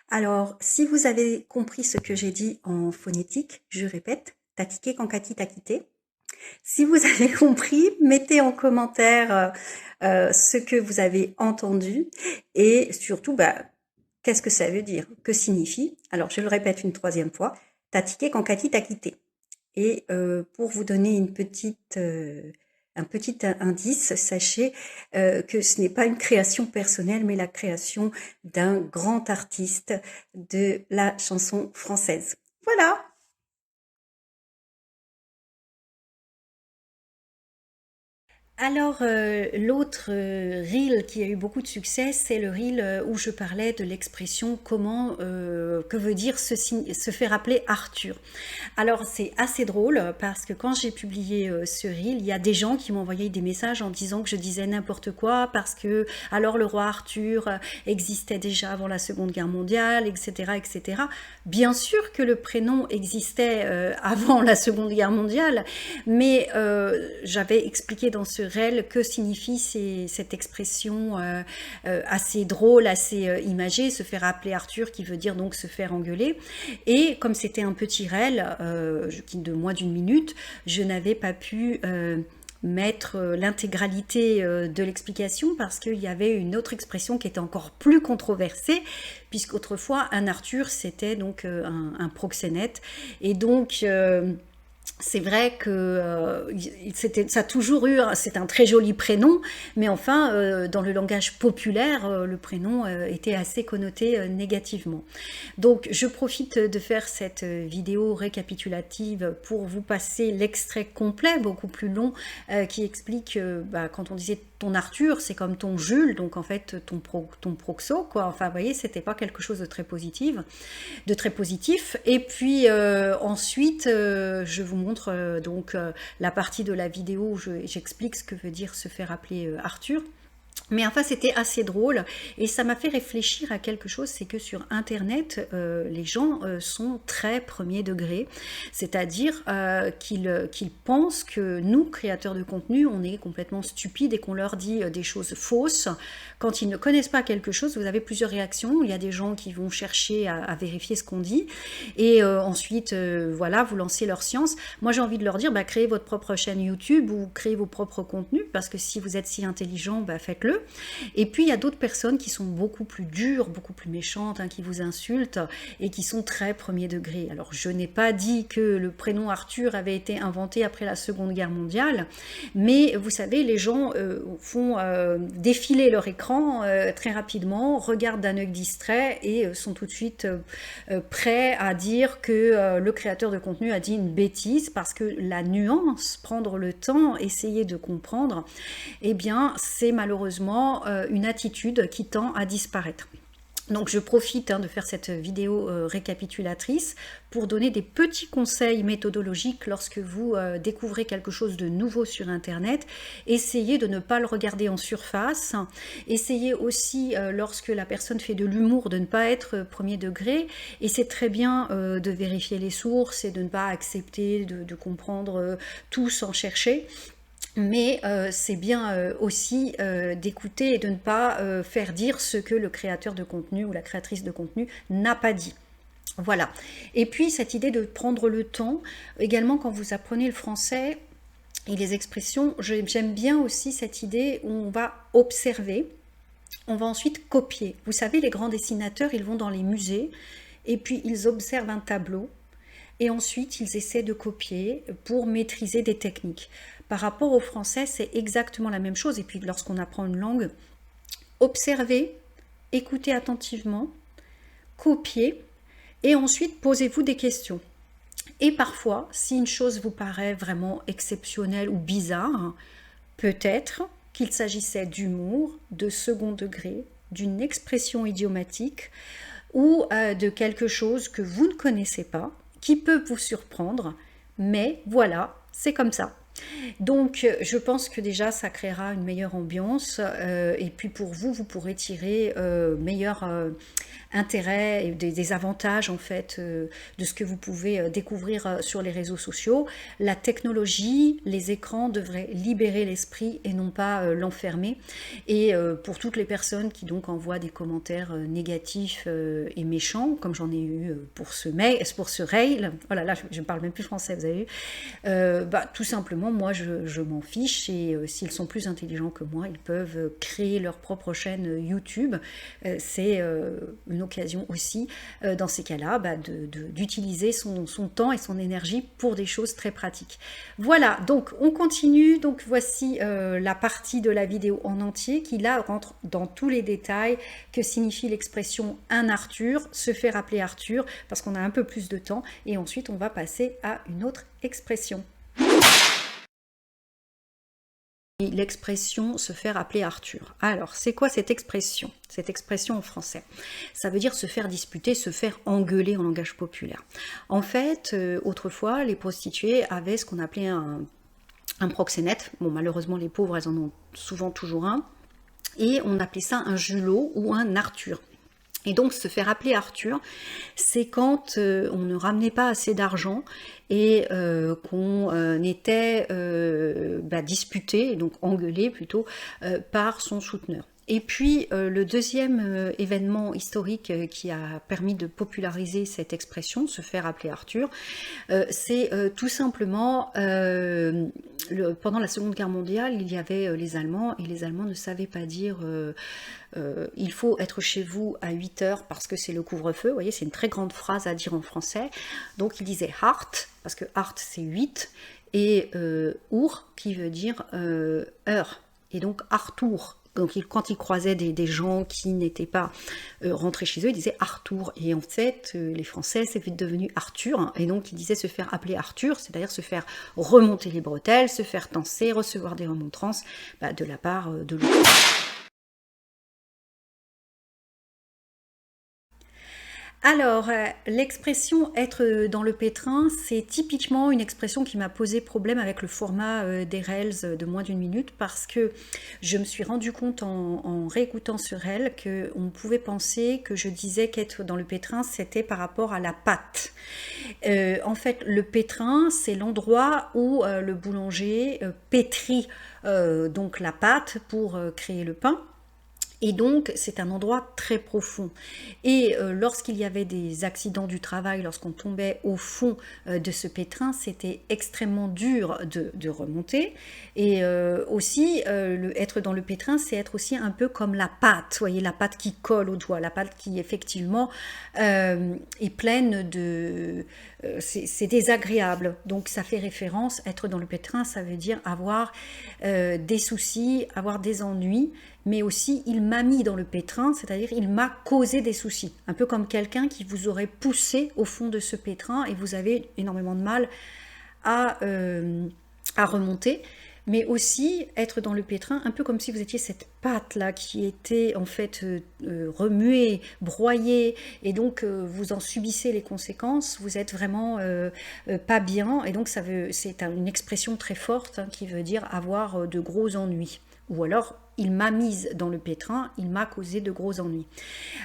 Alors, si vous avez compris ce que j'ai dit en phonétique, je répète, t'as tiqué quand Cathy t'a quitté. Si vous avez compris, mettez en commentaire ce que vous avez entendu et surtout, bah, qu'est-ce que ça veut dire? Que signifie? Alors, je le répète une troisième fois. T'as tiqué quand Cathy t'a quitté. Et pour vous donner un petit indice, sachez que ce n'est pas une création personnelle, mais la création d'un grand artiste de la chanson française. Voilà! Alors, l'autre reel qui a eu beaucoup de succès, c'est le reel où je parlais de l'expression comment, que veut dire se faire appeler Arthur. Alors, c'est assez drôle parce que quand j'ai publié ce reel, il y a des gens qui m'ont envoyé des messages en disant que je disais n'importe quoi parce que alors le roi Arthur existait déjà avant la Seconde Guerre mondiale, etc., etc. Bien sûr que le prénom existait avant la Seconde Guerre mondiale, mais j'avais expliqué dans ce reel que signifie cette expression assez drôle, assez imagée, se faire appeler Arthur, qui veut dire donc se faire engueuler. Et comme c'était un petit reel de moins d'une minute, je n'avais pas pu mettre l'intégralité de l'explication parce qu'il y avait une autre expression qui était encore plus controversée puisqu'autrefois un Arthur c'était donc un proxénète et donc c'est vrai que ça a toujours eu, c'est un très joli prénom, mais enfin, dans le langage populaire, le prénom était assez connoté négativement. Donc, je profite de faire cette vidéo récapitulative pour vous passer l'extrait complet, beaucoup plus long, qui explique, quand on disait ton Arthur, c'est comme ton Jules, donc en fait ton proxo, quoi. Enfin, vous voyez, c'était pas quelque chose de très positif, Et puis ensuite, je vous montre donc la partie de la vidéo où j'explique ce que veut dire se faire appeler Arthur. Mais enfin, c'était assez drôle et ça m'a fait réfléchir à quelque chose, c'est que sur Internet, les gens sont très premier degré, c'est-à-dire qu'ils pensent que nous, créateurs de contenu, on est complètement stupides et qu'on leur dit des choses fausses. Quand ils ne connaissent pas quelque chose, vous avez plusieurs réactions. Il y a des gens qui vont chercher à vérifier ce qu'on dit et ensuite, voilà, vous lancez leur science. Moi, j'ai envie de leur dire, créez votre propre chaîne YouTube ou créez vos propres contenus parce que si vous êtes si intelligent, faites-le. Et puis il y a d'autres personnes qui sont beaucoup plus dures, beaucoup plus méchantes, hein, qui vous insultent et qui sont très premier degré. Alors je n'ai pas dit que le prénom Arthur avait été inventé après la Seconde Guerre mondiale, mais vous savez, les gens font défiler leur écran très rapidement, regardent d'un œil distrait et sont tout de suite prêts à dire que le créateur de contenu a dit une bêtise parce que la nuance, prendre le temps, essayer de comprendre, eh bien c'est malheureusement une attitude qui tend à disparaître. Donc je profite de faire cette vidéo récapitulatrice pour donner des petits conseils méthodologiques lorsque vous découvrez quelque chose de nouveau sur Internet. Essayez de ne pas le regarder en surface. Essayez aussi, lorsque la personne fait de l'humour, de ne pas être premier degré. Et c'est très bien de vérifier les sources et de ne pas accepter de comprendre tout sans chercher. Mais c'est bien aussi d'écouter et de ne pas faire dire ce que le créateur de contenu ou la créatrice de contenu n'a pas dit. Voilà. Et puis cette idée de prendre le temps, également quand vous apprenez le français et les expressions, j'aime bien aussi cette idée où on va observer, on va ensuite copier. Vous savez, les grands dessinateurs, ils vont dans les musées et puis ils observent un tableau et ensuite ils essaient de copier pour maîtriser des techniques. Par rapport au français, c'est exactement la même chose. Et puis lorsqu'on apprend une langue, observez, écoutez attentivement, copiez et ensuite posez-vous des questions. Et parfois, si une chose vous paraît vraiment exceptionnelle ou bizarre, peut-être qu'il s'agissait d'humour, de second degré, d'une expression idiomatique ou de quelque chose que vous ne connaissez pas, qui peut vous surprendre, mais voilà, c'est comme ça. Donc je pense que déjà ça créera une meilleure ambiance et puis pour vous, vous pourrez tirer meilleur intérêt et des avantages en fait de ce que vous pouvez découvrir sur les réseaux sociaux. La technologie, les écrans devraient libérer l'esprit et non pas l'enfermer. Et pour toutes les personnes qui donc envoient des commentaires négatifs et méchants, comme j'en ai eu pour ce rail, oh là là, je ne parle même plus français, vous avez vu, tout simplement, moi je m'en fiche et s'ils sont plus intelligents que moi, ils peuvent créer leur propre chaîne YouTube. C'est une occasion aussi, dans ces cas-là, d'utiliser son temps et son énergie pour des choses très pratiques. Voilà, donc on continue. Donc voici la partie de la vidéo en entier qui là rentre dans tous les détails que signifie l'expression un Arthur, se faire appeler Arthur, parce qu'on a un peu plus de temps, et ensuite on va passer à une autre expression. L'expression se faire appeler Arthur. Alors, c'est quoi cette expression? Cette expression en français, ça veut dire se faire disputer, se faire engueuler en langage populaire. En fait, autrefois, les prostituées avaient ce qu'on appelait un proxénète. Bon, malheureusement, les pauvres, elles en ont souvent toujours un. Et on appelait ça un Julot ou un Arthur. Et donc se faire appeler Arthur, c'est quand on ne ramenait pas assez d'argent et qu'on était disputé, donc engueulé plutôt, par son souteneur. Et puis le deuxième événement historique qui a permis de populariser cette expression, se faire appeler Arthur, c'est tout simplement pendant la Seconde Guerre mondiale, il y avait les Allemands et les Allemands ne savaient pas dire il faut être chez vous à 8 heures parce que c'est le couvre-feu. Vous voyez, c'est une très grande phrase à dire en français. Donc ils disaient hart, parce que hart c'est 8, et Uhr qui veut dire heure. Et donc Arthur. Donc quand ils croisaient des gens qui n'étaient pas rentrés chez eux, ils disaient Arthur. Et en fait, les Français, c'est vite devenu Arthur. Hein, et donc ils disaient se faire appeler Arthur, c'est-à-dire se faire remonter les bretelles, se faire tancer, recevoir des remontrances de la part de l'autre. Alors, l'expression être dans le pétrin, c'est typiquement une expression qui m'a posé problème avec le format des Reels de moins d'une minute parce que je me suis rendu compte en réécoutant ce Reel qu'on pouvait penser que je disais qu'être dans le pétrin, c'était par rapport à la pâte. En fait, le pétrin, c'est l'endroit où le boulanger pétrit donc la pâte pour créer le pain. Et donc, c'est un endroit très profond. Et lorsqu'il y avait des accidents du travail, lorsqu'on tombait au fond de ce pétrin, c'était extrêmement dur de remonter. Et aussi, être dans le pétrin, c'est être aussi un peu comme la pâte. Vous voyez, la pâte qui colle au doigt, la pâte qui, effectivement, est pleine de... c'est désagréable. Donc, ça fait référence, être dans le pétrin, ça veut dire avoir des soucis, avoir des ennuis, mais aussi il m'a mis dans le pétrin, c'est-à-dire il m'a causé des soucis. Un peu comme quelqu'un qui vous aurait poussé au fond de ce pétrin et vous avez énormément de mal à remonter. mais aussi être dans le pétrin, un peu comme si vous étiez cette pâte là qui était en fait remuée, broyée, et donc vous en subissez les conséquences, vous êtes vraiment pas bien, et donc c'est une expression très forte hein, qui veut dire avoir de gros ennuis. Ou alors, il m'a mise dans le pétrin, il m'a causé de gros ennuis.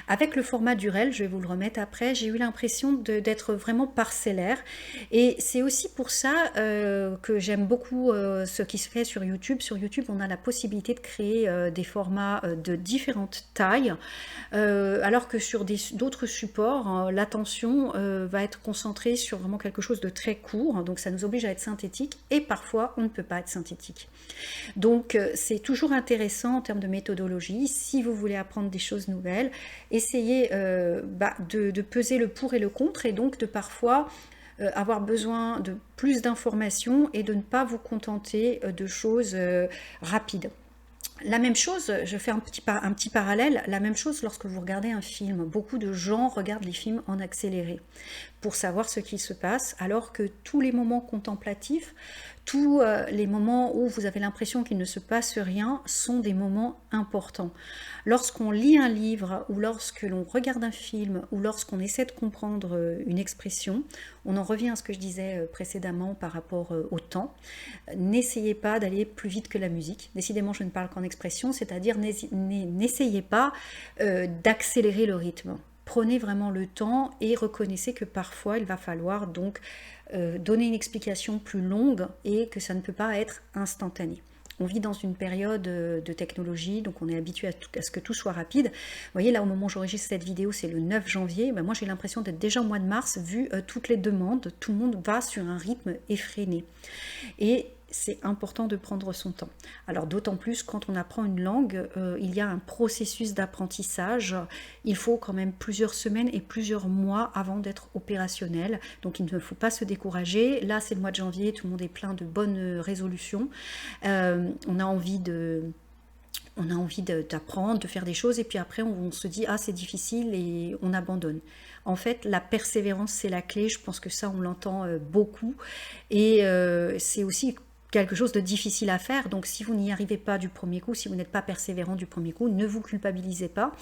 Avec le format Durel, je vais vous le remettre après, j'ai eu l'impression d'être vraiment parcellaire. Et c'est aussi pour ça que j'aime beaucoup ce qui se fait sur YouTube. Sur YouTube, on a la possibilité de créer des formats de différentes tailles, alors que sur d'autres supports, hein, l'attention va être concentrée sur vraiment quelque chose de très court. Donc ça nous oblige à être synthétique, et parfois on ne peut pas être synthétique. Donc c'est toujours intéressant en termes de méthodologie. Si vous voulez apprendre des choses nouvelles, essayez de peser le pour et le contre, et donc de parfois avoir besoin de plus d'informations et de ne pas vous contenter de choses rapides. La même chose, je fais un petit parallèle, la même chose lorsque vous regardez un film. Beaucoup de gens regardent les films en accéléré pour savoir ce qui se passe, alors que tous les moments contemplatifs, tous les moments où vous avez l'impression qu'il ne se passe rien sont des moments importants. Lorsqu'on lit un livre, ou lorsque l'on regarde un film, ou lorsqu'on essaie de comprendre une expression, on en revient à ce que je disais précédemment par rapport au temps. N'essayez pas d'aller plus vite que la musique. Décidément, je ne parle qu'en expression, c'est-à-dire n'essayez pas d'accélérer le rythme. Prenez vraiment le temps et reconnaissez que parfois il va falloir donc donner une explication plus longue et que ça ne peut pas être instantané. On vit dans une période de technologie, donc on est habitué à ce que tout soit rapide. Vous voyez, là, au moment où j'enregistre cette vidéo, c'est le 9 janvier. Ben, moi, j'ai l'impression d'être déjà au mois de mars, vu toutes les demandes. Tout le monde va sur un rythme effréné. Et c'est important de prendre son temps. Alors d'autant plus quand on apprend une langue, il y a un processus d'apprentissage. Il faut quand même plusieurs semaines et plusieurs mois avant d'être opérationnel. Donc il ne faut pas se décourager. Là c'est le mois de janvier, tout le monde est plein de bonnes résolutions. On a envie d'apprendre, de faire des choses, et puis après on se dit ah c'est difficile et on abandonne. En fait la persévérance c'est la clé, je pense que ça on l'entend beaucoup, et c'est aussi quelque chose de difficile à faire, donc si vous n'y arrivez pas du premier coup, si vous n'êtes pas persévérant du premier coup, ne vous culpabilisez pas,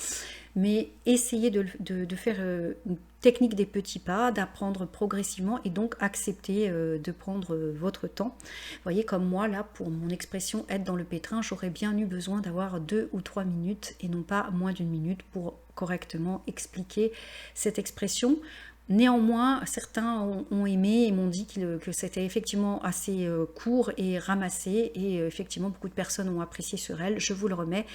mais essayez de faire une technique des petits pas, d'apprendre progressivement, et donc accepter de prendre votre temps. Vous voyez, comme moi là, pour mon expression être dans le pétrin, j'aurais bien eu besoin d'avoir 2 ou 3 minutes et non pas moins d'1 minute pour correctement expliquer cette expression. Néanmoins, certains ont aimé et m'ont dit que c'était effectivement assez court et ramassé, et effectivement beaucoup de personnes ont apprécié ce réel, je vous le remets.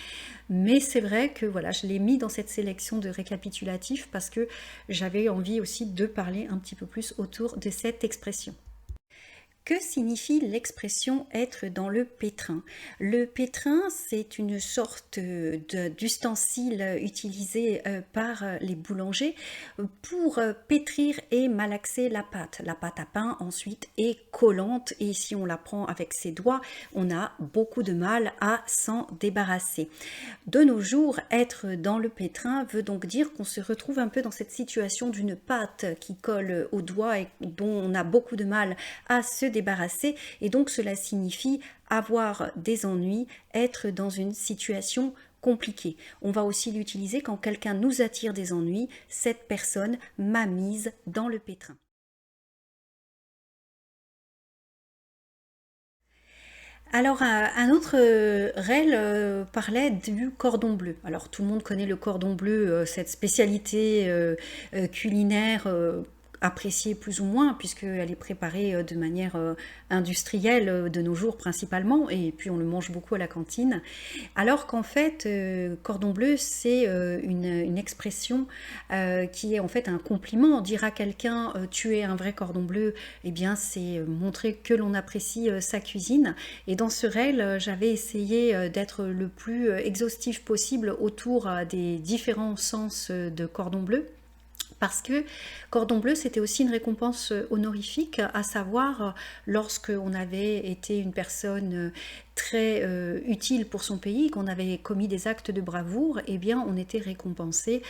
Mais c'est vrai que voilà, je l'ai mis dans cette sélection de récapitulatifs parce que j'avais envie aussi de parler un petit peu plus autour de cette expression. Que signifie l'expression être dans le pétrin? Le pétrin, c'est une sorte d'ustensile utilisé par les boulangers pour pétrir et malaxer la pâte. La pâte à pain ensuite est collante, et si on la prend avec ses doigts, on a beaucoup de mal à s'en débarrasser. De nos jours, être dans le pétrin veut donc dire qu'on se retrouve un peu dans cette situation d'une pâte qui colle aux doigts et dont on a beaucoup de mal à se débarrasser, et donc cela signifie avoir des ennuis, être dans une situation compliquée. On va aussi l'utiliser quand quelqu'un nous attire des ennuis, cette personne m'a mise dans le pétrin. Alors, un autre réel parlait du cordon bleu. Alors, tout le monde connaît le cordon bleu, cette spécialité culinaire appréciée plus ou moins, puisqu'elle est préparée de manière industrielle de nos jours principalement, et puis on le mange beaucoup à la cantine. Alors qu'en fait, cordon bleu, c'est une expression qui est en fait un compliment. Dire à quelqu'un tu es un vrai cordon bleu, eh bien c'est montrer que l'on apprécie sa cuisine. Et dans ce réel, j'avais essayé d'être le plus exhaustif possible autour des différents sens de cordon bleu. Parce que cordon bleu, c'était aussi une récompense honorifique, à savoir lorsque on avait été une personne très utile pour son pays, qu'on avait commis des actes de bravoure, eh bien on était récompensé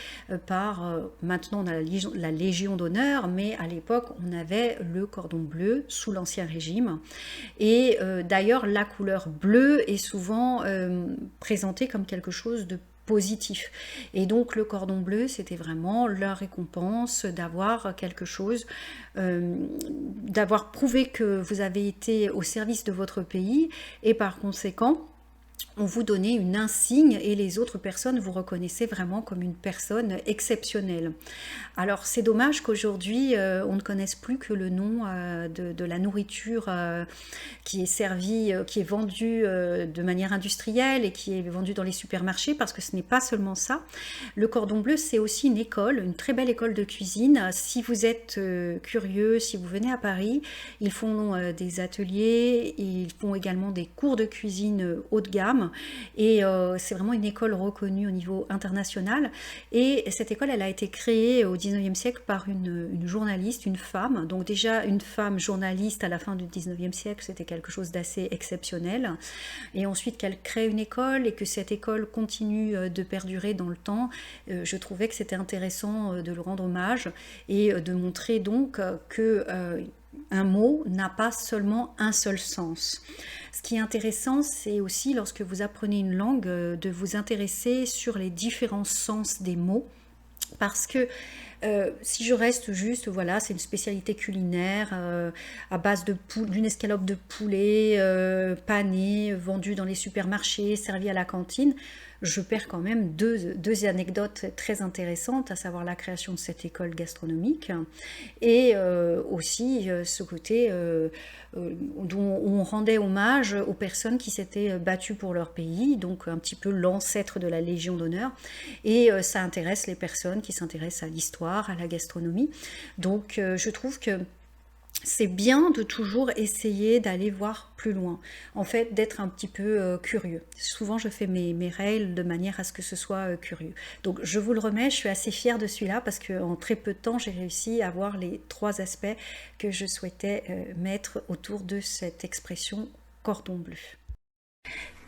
par, maintenant on a la Légion d'honneur, mais à l'époque on avait le cordon bleu sous l'Ancien Régime. Et d'ailleurs la couleur bleue est souvent présentée comme quelque chose de positif. Et donc le cordon bleu, c'était vraiment la récompense d'avoir quelque chose, d'avoir prouvé que vous avez été au service de votre pays, et par conséquent, on vous donnait une insigne et les autres personnes vous reconnaissaient vraiment comme une personne exceptionnelle. Alors c'est dommage qu'aujourd'hui on ne connaisse plus que le nom de la nourriture qui est servie, qui est vendue de manière industrielle et qui est vendue dans les supermarchés, parce que ce n'est pas seulement ça. Le cordon bleu, c'est aussi une école, une très belle école de cuisine. Si vous êtes curieux, si vous venez à Paris, ils font des ateliers, ils font également des cours de cuisine haut de gamme. Et c'est vraiment une école reconnue au niveau international. Et cette école, elle a été créée au 19e siècle par une journaliste, une femme. Donc déjà, une femme journaliste à la fin du 19e siècle, c'était quelque chose d'assez exceptionnel. Et ensuite, qu'elle crée une école et que cette école continue de perdurer dans le temps, je trouvais que c'était intéressant de lui rendre hommage et de montrer donc que un mot n'a pas seulement un seul sens. Ce qui est intéressant, c'est aussi lorsque vous apprenez une langue, de vous intéresser sur les différents sens des mots, parce que si je reste juste, voilà, c'est une spécialité culinaire à base d'une escalope de poulet panée, vendue dans les supermarchés, servie à la cantine, je perds quand même deux anecdotes très intéressantes, à savoir la création de cette école gastronomique et aussi ce côté dont on rendait hommage aux personnes qui s'étaient battues pour leur pays, donc un petit peu l'ancêtre de la Légion d'honneur, et ça intéresse les personnes qui s'intéressent à l'histoire, à la gastronomie. Donc je trouve que c'est bien de toujours essayer d'aller voir plus loin, en fait d'être un petit peu curieux. Souvent je fais mes règles de manière à ce que ce soit curieux. Donc je vous le remets, je suis assez fière de celui-là parce qu'en très peu de temps j'ai réussi à voir les 3 aspects que je souhaitais mettre autour de cette expression cordon bleu.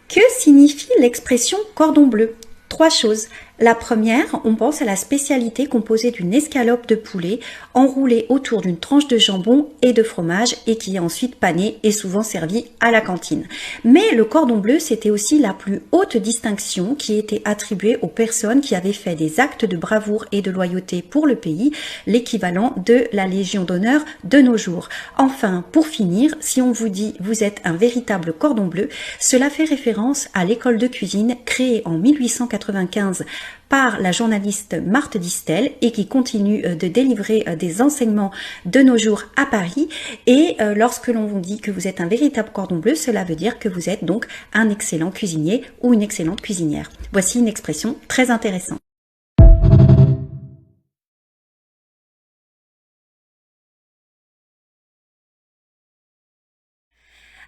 Que signifie l'expression cordon bleu ? 3 choses. La première, on pense à la spécialité composée d'une escalope de poulet enroulée autour d'une tranche de jambon et de fromage et qui est ensuite panée et souvent servie à la cantine. Mais le cordon bleu, c'était aussi la plus haute distinction qui était attribuée aux personnes qui avaient fait des actes de bravoure et de loyauté pour le pays, l'équivalent de la Légion d'honneur de nos jours. Enfin, pour finir, si on vous dit vous êtes un véritable cordon bleu, cela fait référence à l'école de cuisine créée en 1895 par la journaliste Marthe Distel et qui continue de délivrer des enseignements de nos jours à Paris. Et lorsque l'on vous dit que vous êtes un véritable cordon bleu, cela veut dire que vous êtes donc un excellent cuisinier ou une excellente cuisinière. Voici une expression très intéressante.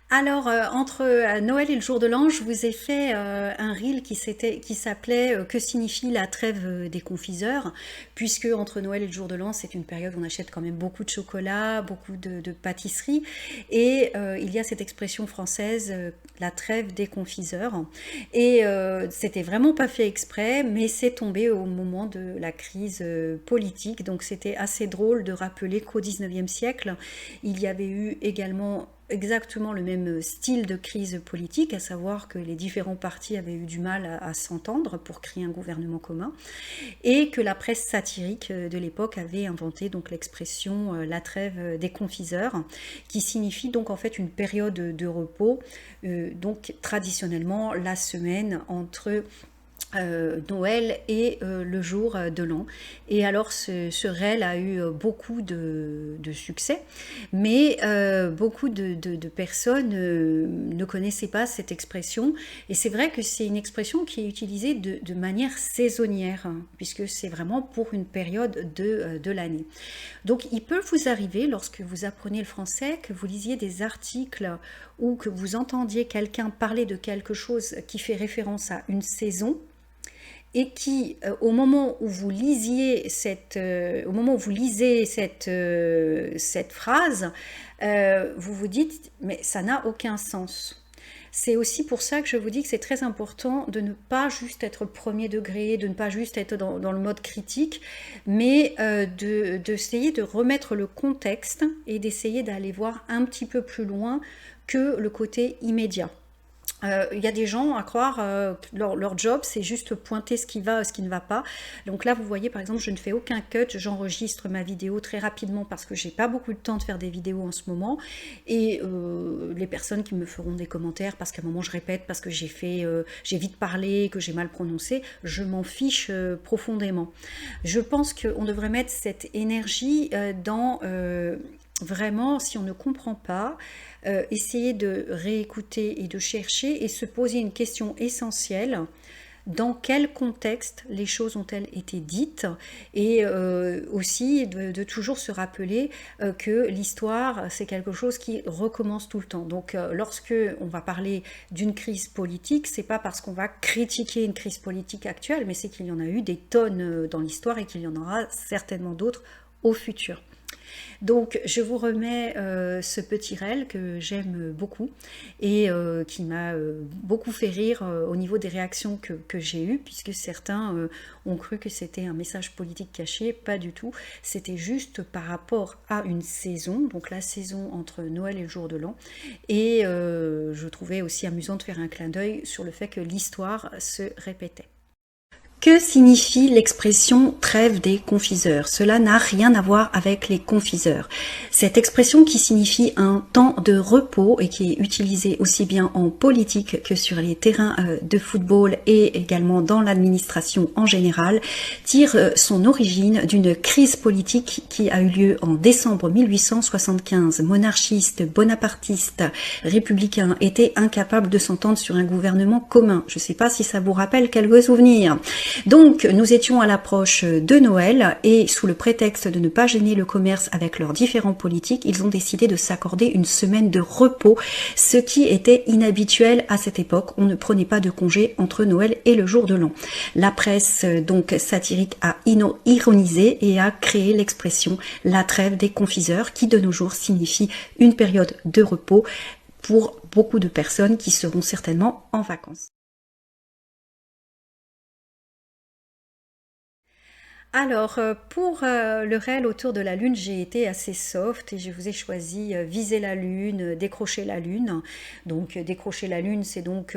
Alors, entre Noël et le jour de l'an, je vous ai fait un reel qui s'appelait Que signifie la trêve des confiseurs, puisque entre Noël et le jour de l'an, c'est une période où on achète quand même beaucoup de chocolat, beaucoup de pâtisseries, et il y a cette expression française, la trêve des confiseurs, et c'était vraiment pas fait exprès, mais c'est tombé au moment de la crise politique, donc c'était assez drôle de rappeler qu'au 19e siècle, il y avait eu également exactement le même style de crise politique, à savoir que les différents partis avaient eu du mal à s'entendre pour créer un gouvernement commun, et que la presse satirique de l'époque avait inventé donc l'expression la trêve des confiseurs, qui signifie donc en fait une période de repos, donc traditionnellement la semaine entre Noël et le jour de l'an. Et alors ce réel a eu beaucoup de succès, mais beaucoup de personnes ne connaissaient pas cette expression, et c'est vrai que c'est une expression qui est utilisée de manière saisonnière, hein, puisque c'est vraiment pour une période de l'année. Donc il peut vous arriver, lorsque vous apprenez le français, que vous lisiez des articles ou que vous entendiez quelqu'un parler de quelque chose qui fait référence à une saison, et qui, au moment où vous lisiez cette phrase, vous vous dites, mais ça n'a aucun sens. C'est aussi pour ça que je vous dis que c'est très important de ne pas juste être premier degré, de ne pas juste être dans le mode critique, mais d'essayer de remettre le contexte et d'essayer d'aller voir un petit peu plus loin que le côté immédiat. Il y a des gens à croire que leur job c'est juste pointer ce qui va, ce qui ne va pas. Donc là vous voyez par exemple je ne fais aucun cut, j'enregistre ma vidéo très rapidement parce que j'ai pas beaucoup de temps de faire des vidéos en ce moment, et les personnes qui me feront des commentaires parce qu'à un moment je répète, parce que j'ai vite parlé, que j'ai mal prononcé, je m'en fiche profondément. Je pense qu'on devrait mettre cette énergie dans vraiment, si on ne comprend pas, essayer de réécouter et de chercher et se poser une question essentielle: dans quel contexte les choses ont-elles été dites, et aussi de toujours se rappeler que l'histoire c'est quelque chose qui recommence tout le temps. Donc lorsque on va parler d'une crise politique, c'est pas parce qu'on va critiquer une crise politique actuelle, mais c'est qu'il y en a eu des tonnes dans l'histoire et qu'il y en aura certainement d'autres au futur. Donc je vous remets ce petit reel que j'aime beaucoup et qui m'a beaucoup fait rire au niveau des réactions que j'ai eues, puisque certains ont cru que c'était un message politique caché. Pas du tout, c'était juste par rapport à une saison, donc la saison entre Noël et le jour de l'an, et je trouvais aussi amusant de faire un clin d'œil sur le fait que l'histoire se répétait. Que signifie l'expression trêve des confiseurs? Cela n'a rien à voir avec les confiseurs. Cette expression qui signifie un temps de repos et qui est utilisée aussi bien en politique que sur les terrains de football et également dans l'administration en général, tire son origine d'une crise politique qui a eu lieu en décembre 1875. Monarchistes, bonapartistes, républicains étaient incapables de s'entendre sur un gouvernement commun. Je ne sais pas si ça vous rappelle quelques souvenirs. Donc nous étions à l'approche de Noël et sous le prétexte de ne pas gêner le commerce avec leurs différents politiques, ils ont décidé de s'accorder une semaine de repos, ce qui était inhabituel à cette époque. On ne prenait pas de congé entre Noël et le jour de l'an. La presse donc satirique a ironisé et a créé l'expression la trêve des confiseurs, qui de nos jours signifie une période de repos pour beaucoup de personnes qui seront certainement en vacances. Alors, pour le réel autour de la Lune, j'ai été assez soft et je vous ai choisi viser la Lune, décrocher la Lune. Donc, décrocher la Lune, c'est donc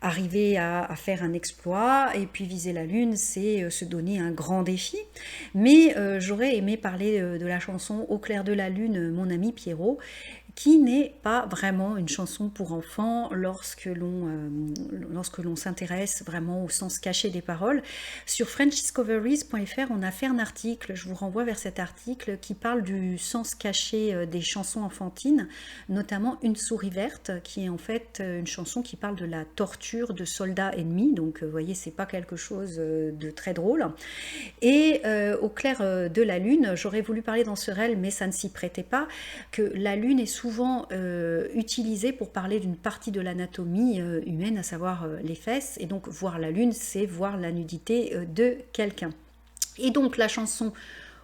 arriver à faire un exploit, et puis viser la Lune, c'est se donner un grand défi. Mais j'aurais aimé parler de la chanson Au clair de la Lune, mon ami Pierrot, qui n'est pas vraiment une chanson pour enfants lorsque l'on s'intéresse vraiment au sens caché des paroles. Sur FrenchDiscoveries.fr, on a fait un article, je vous renvoie vers cet article, qui parle du sens caché des chansons enfantines, notamment Une souris verte, qui est en fait une chanson qui parle de la torture de soldats ennemis. Donc vous voyez, c'est pas quelque chose de très drôle. Et au clair de la Lune, j'aurais voulu parler dans ce réel, mais ça ne s'y prêtait pas, que la Lune est souvent utilisée pour parler d'une partie de l'anatomie humaine, à savoir les fesses, et donc voir la Lune, c'est voir la nudité de quelqu'un. Et donc la chanson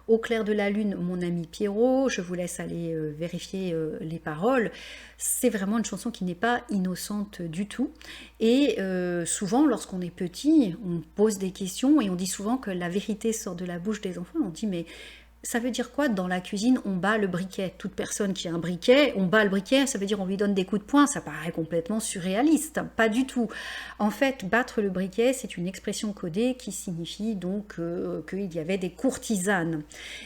Au clair de la Lune, mon ami Pierrot, je vous laisse aller vérifier les paroles, c'est vraiment une chanson qui n'est pas innocente du tout. Et souvent, lorsqu'on est petit, on pose des questions et on dit souvent que la vérité sort de la bouche des enfants. On dit, mais ça veut dire quoi dans la cuisine on bat le briquet? Toute personne qui a un briquet, on bat le briquet, ça veut dire on lui donne des coups de poing. Ça paraît complètement surréaliste, pas du tout. En fait, battre le briquet, c'est une expression codée qui signifie donc qu'il y avait des courtisanes.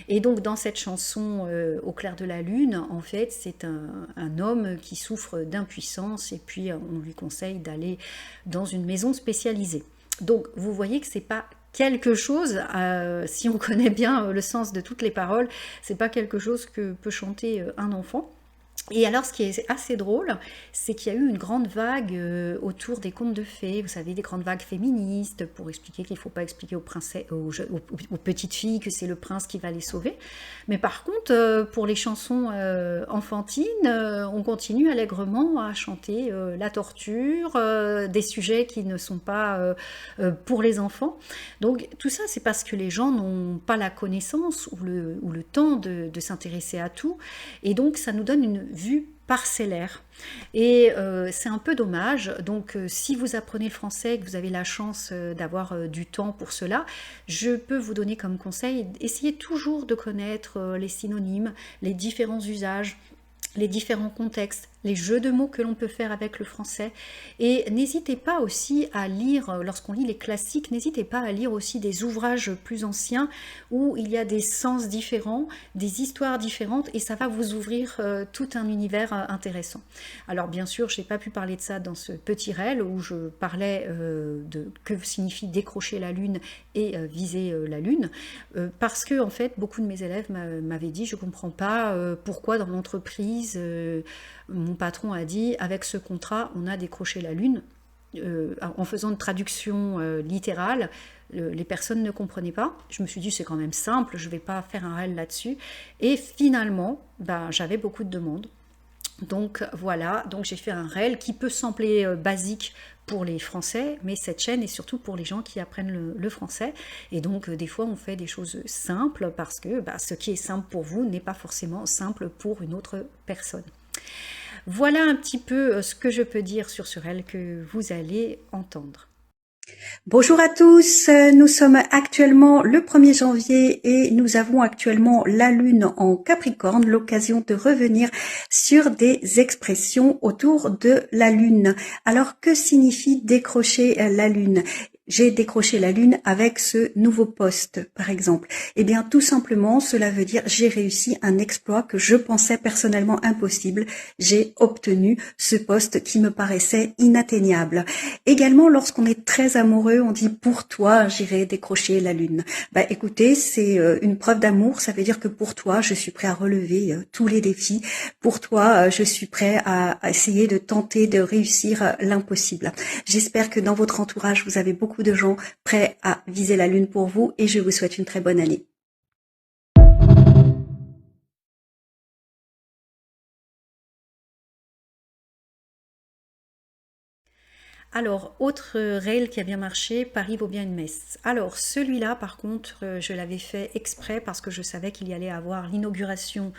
Et donc dans cette chanson Au clair de la Lune, en fait, c'est un homme qui souffre d'impuissance et puis on lui conseille d'aller dans une maison spécialisée. Donc vous voyez que c'est pas quelque chose, si on connaît bien le sens de toutes les paroles, c'est pas quelque chose que peut chanter un enfant. Et alors, ce qui est assez drôle, c'est qu'il y a eu une grande vague autour des contes de fées, vous savez, des grandes vagues féministes, pour expliquer qu'il ne faut pas expliquer aux petites filles que c'est le prince qui va les sauver. Mais par contre, pour les chansons enfantines, on continue allègrement à chanter la torture, des sujets qui ne sont pas pour les enfants. Donc tout ça, c'est parce que les gens n'ont pas la connaissance ou le temps de s'intéresser à tout. Et donc, ça nous donne une vue parcellaire. Et c'est un peu dommage. Donc si vous apprenez le français et que vous avez la chance d'avoir du temps pour cela, je peux vous donner comme conseil, essayez toujours de connaître les synonymes, les différents usages, les différents contextes, les jeux de mots que l'on peut faire avec le français. Et n'hésitez pas aussi à lire, lorsqu'on lit les classiques, n'hésitez pas à lire aussi des ouvrages plus anciens où il y a des sens différents, des histoires différentes, et ça va vous ouvrir tout un univers intéressant. Alors bien sûr, je n'ai pas pu parler de ça dans ce petit réel où je parlais de que signifie décrocher la lune et viser la lune, parce que en fait, beaucoup de mes élèves m'avaient dit, je ne comprends pas pourquoi dans l'entreprise, mon patron a dit, avec ce contrat, on a décroché la lune. En faisant une traduction littérale, les personnes ne comprenaient pas. Je me suis dit, c'est quand même simple, je ne vais pas faire un réel là-dessus. Et finalement, j'avais beaucoup de demandes. Donc voilà, donc j'ai fait un réel qui peut sembler basique pour les Français, mais cette chaîne est surtout pour les gens qui apprennent le français. Et donc des fois on fait des choses simples parce que ce qui est simple pour vous n'est pas forcément simple pour une autre personne. Voilà un petit peu ce que je peux dire sur ce réel que vous allez entendre. Bonjour à tous, nous sommes actuellement le 1er janvier et nous avons actuellement la lune en Capricorne, l'occasion de revenir sur des expressions autour de la lune. Alors que signifie décrocher la lune ? J'ai décroché la lune avec ce nouveau poste, par exemple. Eh bien, tout simplement, cela veut dire j'ai réussi un exploit que je pensais personnellement impossible. J'ai obtenu ce poste qui me paraissait inatteignable. Également, lorsqu'on est très amoureux, on dit pour toi, j'irai décrocher la lune. Écoutez, c'est une preuve d'amour. Ça veut dire que pour toi, je suis prêt à relever tous les défis. Pour toi, je suis prêt à essayer de tenter de réussir l'impossible. J'espère que dans votre entourage, vous avez beaucoup de gens prêts à viser la lune pour vous et je vous souhaite une très bonne année. Alors, autre réel qui a bien marché, Paris vaut bien une messe. Alors, celui-là, par contre, je l'avais fait exprès parce que je savais qu'il y allait avoir l'inauguration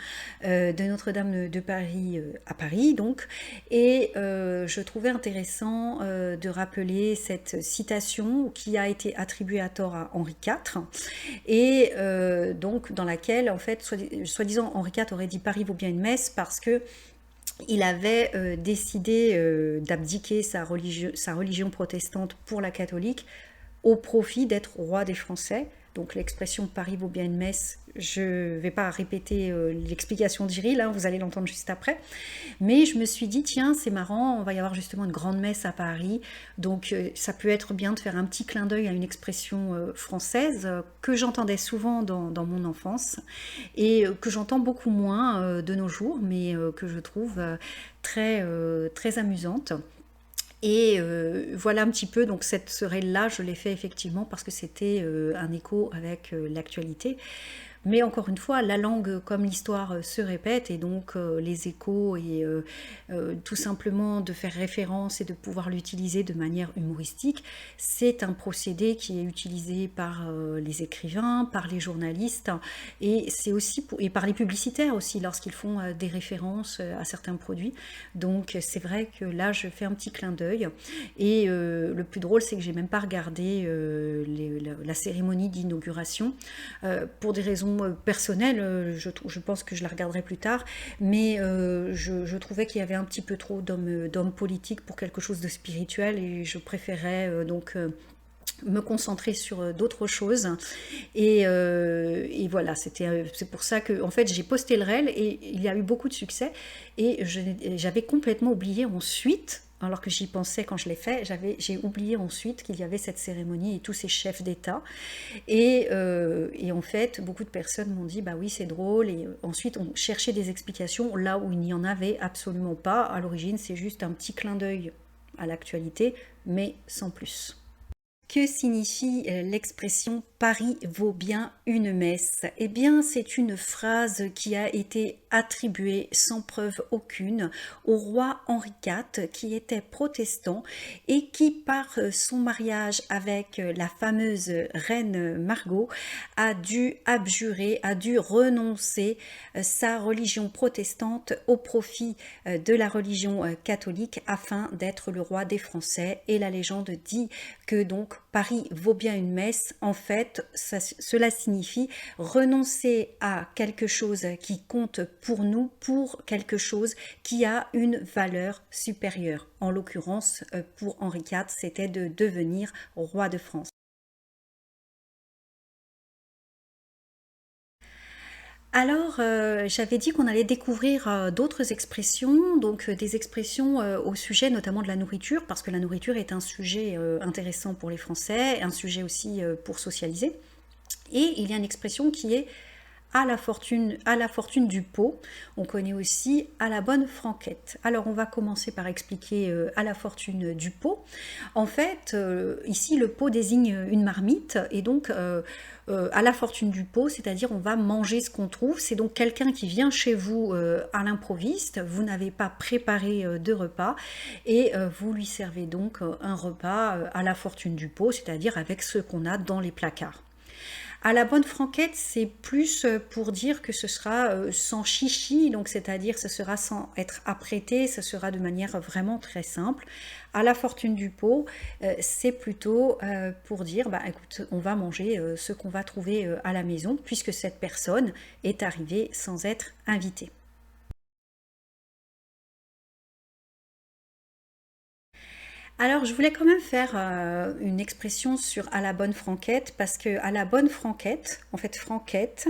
de Notre-Dame de Paris à Paris, donc. Et je trouvais intéressant de rappeler cette citation qui a été attribuée à tort à Henri IV, et donc dans laquelle, en fait, soi-disant, Henri IV aurait dit Paris vaut bien une messe parce que il avait décidé d'abdiquer sa religion protestante pour la catholique au profit d'être roi des Français. Donc l'expression Paris vaut bien une messe, je ne vais pas répéter l'explication d'Iril, hein, vous allez l'entendre juste après. Mais je me suis dit, tiens, c'est marrant, on va y avoir justement une grande messe à Paris. Donc ça peut être bien de faire un petit clin d'œil à une expression française que j'entendais souvent dans mon enfance et que j'entends beaucoup moins de nos jours, mais que je trouve très amusante. Et voilà un petit peu, donc ce réel-là, je l'ai fait effectivement parce que c'était un écho avec l'actualité. Mais encore une fois, la langue comme l'histoire se répète et donc les échos et tout simplement de faire référence et de pouvoir l'utiliser de manière humoristique, c'est un procédé qui est utilisé par les écrivains, par les journalistes et c'est aussi et par les publicitaires aussi lorsqu'ils font des références à certains produits. Donc c'est vrai que là je fais un petit clin d'œil et le plus drôle c'est que j'ai même pas regardé la cérémonie d'inauguration pour des raisons personnelles, je pense que je la regarderai plus tard, mais je trouvais qu'il y avait un petit peu trop d'hommes politiques pour quelque chose de spirituel et je préférais donc me concentrer sur d'autres choses et voilà, c'est pour ça que en fait j'ai posté le réel et il y a eu beaucoup de succès et j'avais complètement oublié ensuite alors que j'y pensais quand je l'ai fait, j'ai oublié ensuite qu'il y avait cette cérémonie et tous ces chefs d'État. Et en fait, beaucoup de personnes m'ont dit, bah oui, c'est drôle. Et ensuite, on cherchait des explications là où il n'y en avait absolument pas. À l'origine, c'est juste un petit clin d'œil à l'actualité, mais sans plus. Que signifie l'expression Paris vaut bien une messe? Eh bien, c'est une phrase qui a été attribuée sans preuve aucune au roi Henri IV, qui était protestant et qui, par son mariage avec la fameuse reine Margot, a dû abjurer, a dû renoncer sa religion protestante au profit de la religion catholique afin d'être le roi des Français. Et la légende dit que donc Paris vaut bien une messe. En fait, cela signifie renoncer à quelque chose qui compte pour nous, pour quelque chose qui a une valeur supérieure. En l'occurrence, pour Henri IV, c'était de devenir roi de France. Alors, j'avais dit qu'on allait découvrir d'autres expressions, donc des expressions au sujet notamment de la nourriture, parce que la nourriture est un sujet intéressant pour les Français, un sujet aussi pour socialiser. Et il y a une expression qui est à la fortune du pot. On connaît aussi à la bonne franquette. Alors on va commencer par expliquer à la fortune du pot. En fait, ici le pot désigne une marmite et donc à la fortune du pot, c'est-à-dire on va manger ce qu'on trouve. C'est donc quelqu'un qui vient chez vous à l'improviste. Vous n'avez pas préparé de repas et vous lui servez donc un repas à la fortune du pot, c'est-à-dire avec ce qu'on a dans les placards. À la bonne franquette, c'est plus pour dire que ce sera sans chichi, donc c'est-à-dire ce sera sans être apprêté, ce sera de manière vraiment très simple. À la fortune du pot, c'est plutôt pour dire, bah écoute, on va manger ce qu'on va trouver à la maison, puisque cette personne est arrivée sans être invitée. Alors, je voulais quand même faire une expression sur à la bonne franquette, parce que à la bonne franquette, en fait, franquette,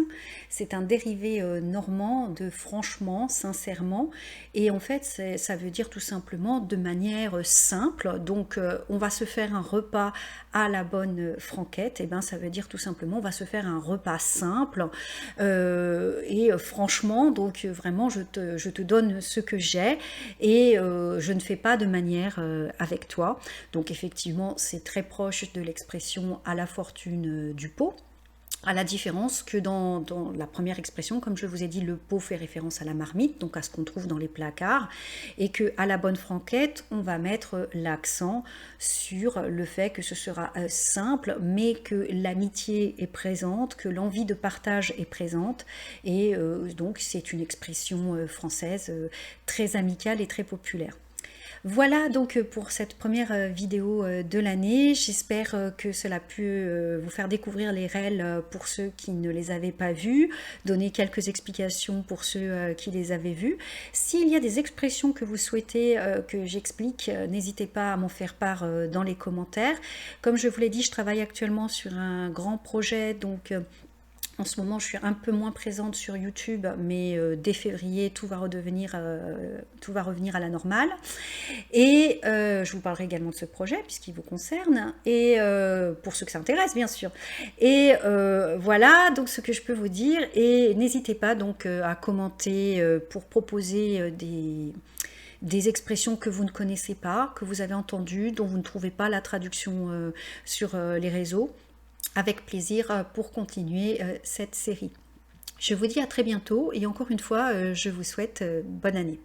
c'est un dérivé normand de franchement, sincèrement, et en fait, ça veut dire tout simplement de manière simple. Donc, on va se faire un repas à la bonne franquette, et ben, ça veut dire tout simplement, on va se faire un repas simple et franchement, donc vraiment, je te donne ce que j'ai et je ne fais pas de manière avec toi. Donc effectivement, c'est très proche de l'expression à la fortune du pot, à la différence que dans la première expression, comme je vous ai dit, le pot fait référence à la marmite, donc à ce qu'on trouve dans les placards, et que à la bonne franquette, on va mettre l'accent sur le fait que ce sera simple, mais que l'amitié est présente, que l'envie de partage est présente, et donc c'est une expression française très amicale et très populaire. Voilà donc pour cette première vidéo de l'année. J'espère que cela a pu vous faire découvrir les règles pour ceux qui ne les avaient pas vues, donner quelques explications pour ceux qui les avaient vues. S'il y a des expressions que vous souhaitez que j'explique, n'hésitez pas à m'en faire part dans les commentaires. Comme je vous l'ai dit, je travaille actuellement sur un grand projet, donc en ce moment, je suis un peu moins présente sur YouTube, mais dès février, tout va revenir à la normale. Et je vous parlerai également de ce projet, puisqu'il vous concerne, et pour ceux que ça intéresse, bien sûr. Et voilà, donc ce que je peux vous dire, et n'hésitez pas donc à commenter pour proposer des expressions que vous ne connaissez pas, que vous avez entendues, dont vous ne trouvez pas la traduction sur les réseaux. Avec plaisir pour continuer cette série. Je vous dis à très bientôt et encore une fois, je vous souhaite bonne année.